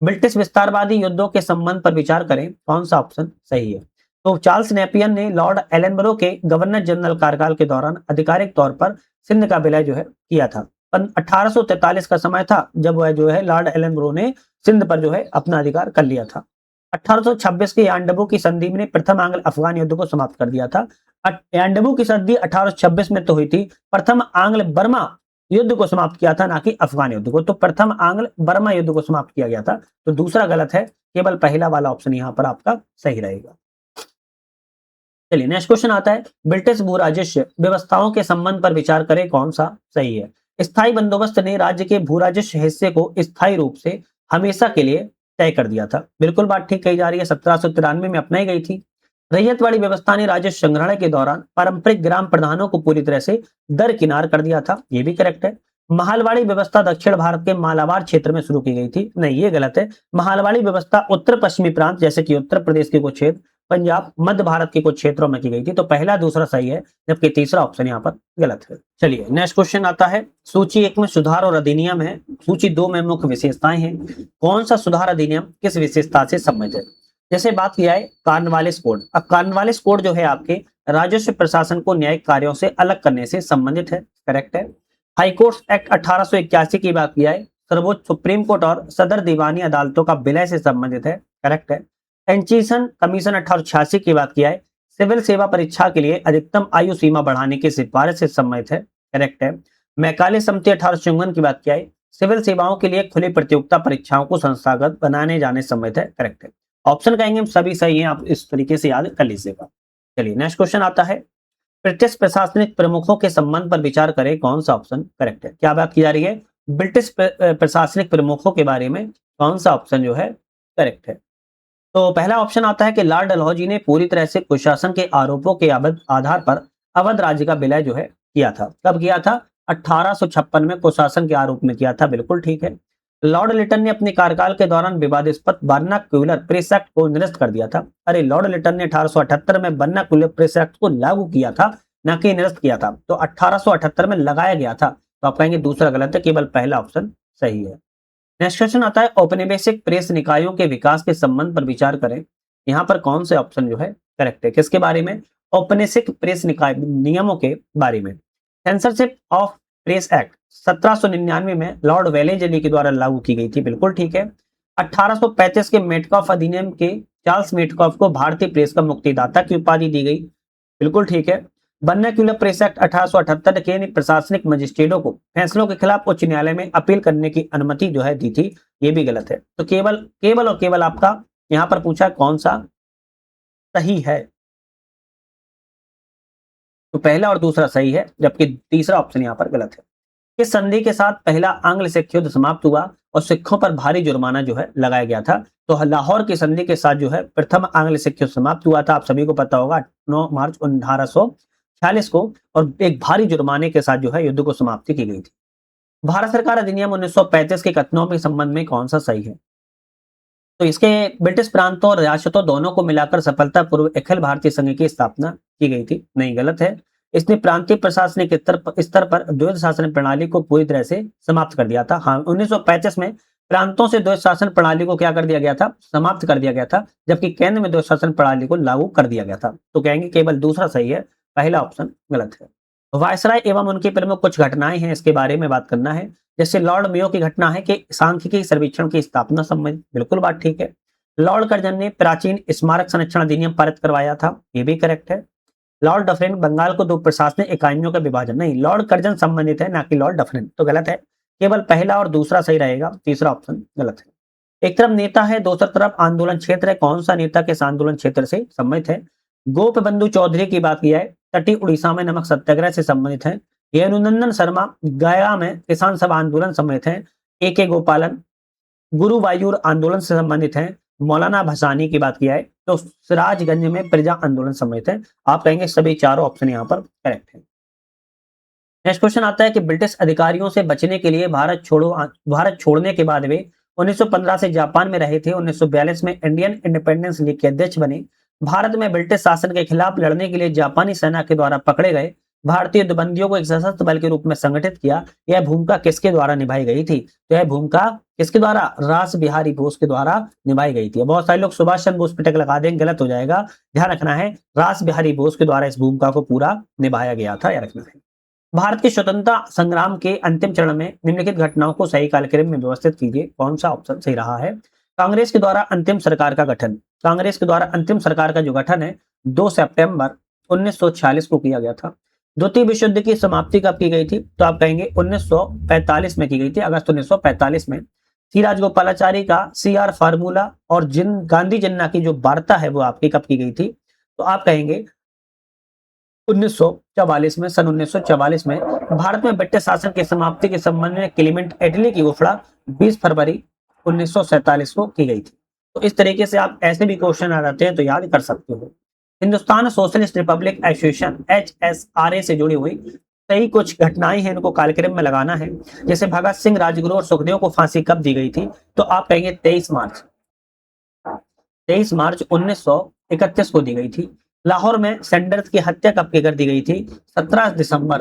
ब्रिटिश विस्तारवादी युद्धों के संबंध पर विचार करें, कौन सा ऑप्शन सही है? तो चार्ल्स नेपियन ने लॉर्ड एलनबरो के गवर्नर जनरल कार्यकाल के दौरान आधिकारिक तौर पर सिंध का विलय जो है किया था। 1843 का समय था जब वह जो है लॉर्ड एलनबरो ने सिंध पर जो है अपना अधिकार कर लिया था। 1826 के यांडबू की संधि ने प्रथम आंग्ल अफगान युद्ध को समाप्त कर दिया था। यांडबू की संधि 1826 में तो हुई थी, प्रथम आंग्ल बर्मा युद्ध को समाप्त किया था, ना कि अफगान युद्ध को। तो प्रथम आंग्ल बर्मा युद्ध को समाप्त किया गया था, तो दूसरा गलत है, केवल पहला वाला ऑप्शन यहाँ पर आपका सही रहेगा। चलिए नेक्स्ट क्वेश्चन आता है, ब्रिटिश भू राजस्व व्यवस्थाओं के संबंध पर विचार करें, कौन सा सही है? स्थायी बंदोबस्त ने राज्य के भू राजस्व हिस्से को स्थायी रूप से हमेशा के लिए तय कर दिया था। बिल्कुल बात ठीक कही जा रही है, 1793 में अपनाई गई थी। रैयतवाड़ी व्यवस्था ने राजस्व संग्रहण के दौरान पारंपरिक ग्राम प्रधानों को पूरी तरह से दरकिनार कर दिया था, ये भी करेक्ट है। महालवाड़ी व्यवस्था दक्षिण भारत के मालाबार क्षेत्र में शुरू की गई थी, नहीं ये गलत है। महालवाड़ी व्यवस्था उत्तर पश्चिमी प्रांत जैसे कि उत्तर प्रदेश के कुछ क्षेत्र, पंजाब, मध्य भारत के कुछ क्षेत्रों में की गई थी, तो पहला दूसरा सही है, जबकि तीसरा ऑप्शन यहाँ पर गलत है। चलिए नेक्स्ट क्वेश्चन आता है, सूची 1 में सुधार और अधिनियम है, सूची 2 में मुख्य विशेषताएं हैं। कौन सा सुधार अधिनियम किस विशेषता से संबंधित है? जैसे बात किया है कॉर्नवालिस कोड। अब कॉर्नवालिस कोड जो है आपके राजस्व प्रशासन को न्यायिक कार्यों से अलग करने से संबंधित है, करेक्ट है। हाईकोर्ट एक्ट 1881 की बात किया है, सर्वोच्च सुप्रीम कोर्ट और सदर दीवानी अदालतों का विलय से संबंधित है, करेक्ट है। एंचिसन कमीशन 1886 की बात किया है, सिविल सेवा परीक्षा के लिए अधिकतम आयु सीमा बढ़ाने की सिफारिश से संबंधित है, करेक्ट है। मैकाले समिति 1854 की बात किया है, सिविल सेवाओं के लिए खुली प्रतियोगिता परीक्षाओं को संस्थागत बनाने जाने से संबंधित है, करेक्ट है। ऑप्शन कहेंगे सभी सही हैं, आप इस तरीके से याद कर लीजिएगा। चलिए नेक्स्ट क्वेश्चन आता है, ब्रिटिश प्रशासनिक प्रमुखों के संबंध पर विचार करें, कौन सा ऑप्शन करेक्ट है? क्या बात की जा रही है? ब्रिटिश प्रशासनिक प्रमुखों के बारे में कौन सा ऑप्शन जो है करेक्ट है? तो पहला ऑप्शन आता है कि लॉर्ड डलहौजी ने पूरी तरह से कुशासन के आरोपों के आधार पर अवध राज्य का विलय जो है किया था। कब किया था? 1856 में कुशासन के आरोप में किया था, बिल्कुल ठीक है। लॉर्ड लिटन ने अपने कार्यकाल के दौरान विवादास्पद वर्नाक्यूलर प्रेस एक्ट को निरस्त कर दिया था। अरे लॉर्ड लिटन ने 1878 में वर्नाक्यूलर प्रेस एक्ट को लागू किया था, ना कि निरस्त किया था। तो 1878 में लगाया गया था, तो आप कहेंगे दूसरा गलत है, केवल पहला ऑप्शन सही है। नेक्स्ट क्वेश्चन आता है, औपनिवेशिक प्रेस निकायों के विकास के संबंध पर विचार करें। यहाँ पर कौन से ऑप्शन जो है करेक्ट है? किसके बारे में? औपनिवेशिक प्रेस निकाय नियमों के बारे में। सेंसरशिप ऑफ प्रेस एक्ट 1799 में लॉर्ड वेलेजली के द्वारा लागू की गई थी, बिल्कुल ठीक है। 1835 के मेटकॉफ अधिनियम के चार्ल्स मेटकॉफ को भारतीय प्रेस का मुक्तिदाता की उपाधि दी गई, बिल्कुल ठीक है। वर्नाक्यूलर प्रेस एक्ट 1878 के प्रशासनिक मजिस्ट्रेटों को फैसलों के खिलाफ उच्च न्यायालय में अपील करने की अनुमति जो है दी थी, ये भी गलत है। तो केवल और केवल आपका यहाँ पर पूछा कौन सा सही है, तो पहला और दूसरा सही है, जबकि तीसरा ऑप्शन यहाँ पर गलत है। इस संधि के साथ पहला आंग्ल सिख युद्ध समाप्त हुआ और सिखों पर भारी जुर्माना जो है लगाया गया था। तो लाहौर की संधि के साथ जो है प्रथम आंग्ल सिख युद्ध समाप्त हुआ था, आप सभी को पता होगा, 9 मार्च 1800 1946 को और एक भारी जुर्माने के साथ जो है युद्ध को समाप्ति की गई थी। भारत सरकार अधिनियम 1935 के कथनों के संबंध में कौन सा सही है? तो इसके ब्रिटिश प्रांतों और रियासतों दोनों को मिलाकर सफलतापूर्वक अखिल भारतीय संघ की स्थापना की गई थी। नहीं, गलत है। इसने प्रांतीय प्रशासनिक स्तर पर द्वैध शासन प्रणाली को पूरी तरह से समाप्त कर दिया था। हाँ, 1935 में प्रांतों से द्वैध शासन प्रणाली को क्या कर दिया गया था? समाप्त कर दिया गया था, जबकि केंद्र में द्वैध शासन प्रणाली को लागू कर दिया गया था। तो कहेंगे केवल दूसरा सही है, पहला ऑप्शन गलत है। वायसराय एवं उनकी प्रमुख कुछ घटनाएं हैं, इसके बारे में बात करना है। जैसे लॉर्ड मेयो की घटना है कि सांख्यिकी सर्वेक्षण की स्थापना संबंधित, बिल्कुल बात ठीक है। लॉर्ड कर्जन ने प्राचीन स्मारक संरक्षण अधिनियम पारित करवाया था, ये भी करेक्ट है। लॉर्ड डफरिन बंगाल को 2 प्रशासनिक इकाइयों का विभाजन, नहीं, लॉर्ड कर्जन संबंधित है, ना कि लॉर्ड डफरिन, तो गलत है। केवल पहला और दूसरा सही रहेगा, तीसरा ऑप्शन गलत है। एक तरफ नेता है, दूसरी तरफ आंदोलन क्षेत्र है, कौन सा नेता किस आंदोलन क्षेत्र से संबंधित है? गोपबंधु चौधरी की बात किया है, तटीय उड़ीसा में नमक सत्याग्रह से संबंधित है। यमुनंदन शर्मा गया में किसान सभा आंदोलन संबंधित है। ए गोपालन गुरुवायूर आंदोलन से संबंधित है। मौलाना भसानी की बात किया है तो सिराजगंज में प्रजा आंदोलन संबंधित है। आप कहेंगे सभी चारों ऑप्शन यहाँ पर करेक्ट है। नेक्स्ट क्वेश्चन आता है कि ब्रिटिश अधिकारियों से बचने के लिए भारत छोड़ने के बाद वे 1915 से जापान में रहे थे। 1942 में इंडियन इंडिपेंडेंस लीग के अध्यक्ष बने। भारत में ब्रिटिश शासन के खिलाफ लड़ने के लिए जापानी सेना के द्वारा पकड़े गए भारतीय युद्धबंदियों को एक सशस्त्र बल के रूप में संगठित किया। यह भूमिका किसके द्वारा निभाई गई थी? तो यह भूमिका किसके द्वारा? रास बिहारी बोस के द्वारा निभाई गई थी। बहुत सारे लोग सुभाष चंद्र बोस पे टिक लगा देंगे, गलत हो जाएगा। ध्यान रखना है, रास बिहारी बोस के द्वारा इस भूमिका को पूरा निभाया गया था, याद रखना है। भारत के स्वतंत्रता संग्राम के अंतिम चरण में निम्नलिखित घटनाओं को सही कालक्रम में व्यवस्थित कीजिए, कौन सा ऑप्शन सही रहा है? कांग्रेस के द्वारा अंतिम सरकार का गठन। कांग्रेस के द्वारा अंतिम सरकार का जो गठन है 2 सितंबर 1946 को किया गया था। द्वितीय विश्व युद्ध की समाप्ति कब की गई थी? तो आप कहेंगे 1945 में की गई थी, अगस्त 1945 में। सी राजगोपालाचारी का CR फार्मूला और गांधी जिन्ना की जो वार्ता है वो आपकी कब की गई थी? तो आप कहेंगे 1944 में। सन 1944 में भारत में ब्रिटिश शासन की समाप्ति के संबंध में क्लीमेंट एटली की घोषणा 20 फरवरी 1947 को की गई थी। तो इस तरीके से आप ऐसे भी क्वेश्चन आ जाते हैं तो याद कर सकते हो। Hindustan socialist Republic association HSRA से जुड़ी हुई कई कुछ घटनाएं हैं, इनको कालक्रम में लगाना है। जैसे भगत सिंह, राजगुरु और सुखदेव को फांसी कब दी गई थी? तो आप कहेंगे 23 मार्च 1931 को दी गई थी। लाहौर में सैंडर्स की हत्या कब कर दी गई थी? 17 दिसंबर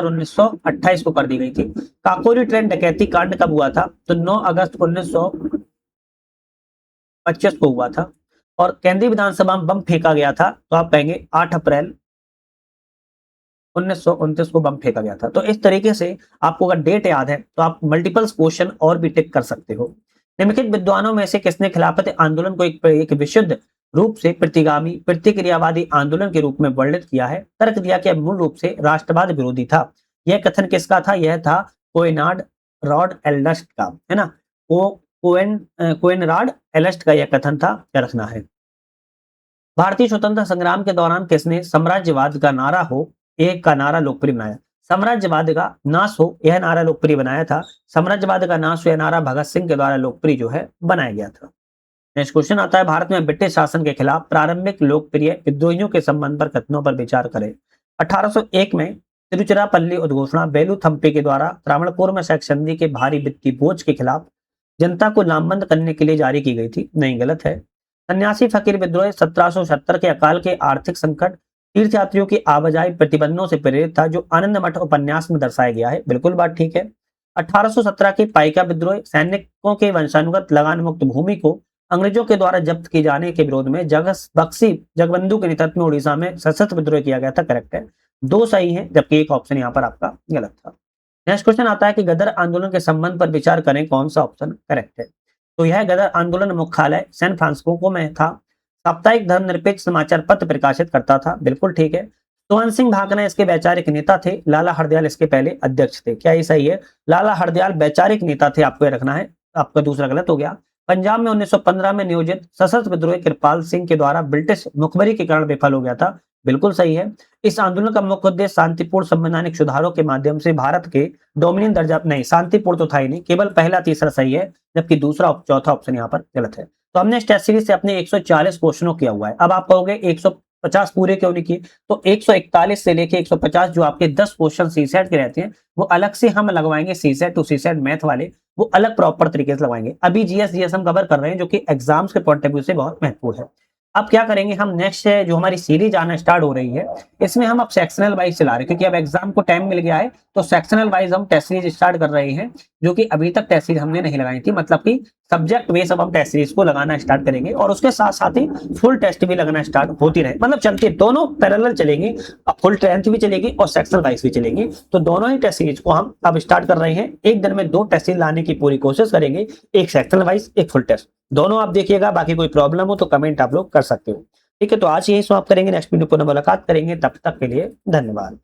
1928 को कर दी गई थी। काकोरी ट्रेन डकैती कांड कब हुआ था? तो 9 अगस्त 1925 को हुआ था। और केंद्रीय विधानसभा में बम फेंका गया था, तो आप कहेंगे 8 अप्रैल 1929 को बम फेंका गया था। तो इस तरीके से आपको अगर डेट याद है तो आप मल्टीपल क्वेश्चन और भी टिक कर सकते हो। निम्नलिखित विद्वानों में से किसने खिलाफत आंदोलन को एक विशुद्ध रूप से प्रतिगामी प्रतिक्रियावादी आंदोलन के रूप में वर्णित किया है? तर्क दिया कि मूल रूप से राष्ट्रवाद विरोधी था। यह कथन किसका था? यह था कोएनाड रॉड एल्डस्ट का, है ना। कोएनराड एल्डस्ट का यह कथन था, क्या रखना है। भारतीय स्वतंत्रता संग्राम के दौरान किसने साम्राज्यवाद का नारा हो एक का नारा लोकप्रिय बनाया? साम्राज्यवाद का नाश हो यह नारा लोकप्रिय बनाया था। साम्राज्यवाद का नाश हो यह नारा भगत सिंह के द्वारा लोकप्रिय जो है बनाया गया था। नेक्स्ट क्वेश्चन आता है, भारत में ब्रिटिश शासन के खिलाफ प्रारंभिक लोकप्रिय विद्रोहियों के संबंध पर कथनों पर विचार करें। 1801 में तिरुचिरापल्ली उद्घोषणा बेलूथम्पे के द्वारा त्रावणकोर में सैक्स संधि के भारी वित्तीय बोझ के खिलाफ जनता को लामबंद करने के लिए जारी की गई थी। नहीं, गलत है। सन्यासी फकीर विद्रोह 1770 के अकाल के आर्थिक संकट तीर्थयात्रियों की आवाजाही प्रतिबंधों से प्रेरित था, जो आनंद मठ उपन्यास में दर्शाया गया है, बिल्कुल बात ठीक है। 1817 के पाइका विद्रोह सैनिकों के वंशानुगत लगान मुक्त भूमि को अंग्रेजों के द्वारा जब्त किए जाने के विरोध में बख्शी जगबंधु के नेतृत्व में उड़ीसा में सशस्त्र विद्रोह किया गया था, करेक्ट है। 2 सही है, जबकि एक ऑप्शन यहाँ पर आपका गलत था। नेक्स्ट क्वेश्चन आता है कि गदर आंदोलन के संबंध पर विचार करें, कौन सा ऑप्शन करेक्ट है? तो यह गदर आंदोलन मुख्यालय सैन फ्रांसिस्को में था। साप्ताहिक धर्मनिरपेक्ष समाचार पत्र प्रकाशित करता था, बिल्कुल ठीक है। सोहन सिंह भाकना इसके वैचारिक नेता थे। लाला हरदयाल इसके पहले अध्यक्ष थे, क्या ये सही है? लाला हरदयाल वैचारिक नेता थे, आपको रखना है, आपका दूसरा गलत हो गया। पंजाब में 1915 में नियोजित सशस्त्र विद्रोह कृपाल सिंह के द्वारा ब्रिटिश मुखबरी के कारण विफल हो गया था, बिल्कुल सही है। इस आंदोलन का मुख्य उद्देश्य शांतिपूर्ण संवैधानिक सुधारों के माध्यम से भारत के डोमिनियन दर्जा, नहीं शांतिपूर्ण तो था ही नहीं, केवल पहला तीसरा सही है, जबकि दूसरा चौथा ऑप्शन यहाँ पर गलत है। तो हमने इस टेस्ट सीरीज से अपने 140 क्वेश्चनों किया हुआ है। अब आप कहोगे 50 पूरे क्यों नहीं किए? तो 141 से लेके 150 जो आपके 10 क्वेश्चन सीसेट के रहते हैं, वो अलग से हम लगवाएँगे सीसेट टू सीसेट मैथ वाले, वो अलग प्रॉपर तरीके से लगवाएँगे। अभी जीएस, जीएस हम कवर कर रहे हैं जो कि एग्ज़ाम्स के पॉइंट ऑफ व्यू से बहुत महत्वपूर्ण है। अब क्या करेंगे हम नेक्स्ट जो हमारी सीरीज़ आना स्टार्ट हो रही है, इसमें हम अब सेक्शनल वाइज़ चला रहे हैं क्योंकि अब एग्ज़ाम को टाइम मिल गया है, तो सेक्शनल वाइज़ हम टेस्ट सीरीज़ स्टार्ट कर रहे हैं, जो कि अभी तक टेस्ट सीरीज़ हमने नहीं लगाई थी। मतलब कि सब्जेक्ट बेस अब हम टेस्ट सीरीज़ को लगाना स्टार्ट करेंगे और उसके साथ-साथ ही फुल टेस्ट भी लगना स्टार्ट होती रहे। मतलब चलती दोनों पैरेलल चलेंगी, अब फुल टेंथ भी चलेगी और सेक्शनल वाइज़ भी चलेगी। तो दोनों ही टेस्ट सीरीज़ को हम अब स्टार्ट कर रहे हैं। एक दिन में 2 टेस्ट सीरीज़ लाने की पूरी कोशिश करेंगे, एक सेक्शनल वाइज़, एक फुल टेस्ट। दोनों आप देखिएगा, बाकी कोई प्रॉब्लम हो तो कमेंट आप लोग कर सकते हो। ठीक है, तो आज यही समाप्त करेंगे, नेक्स्ट वीडियो पुनः मुलाकात करेंगे, तब तक के लिए धन्यवाद।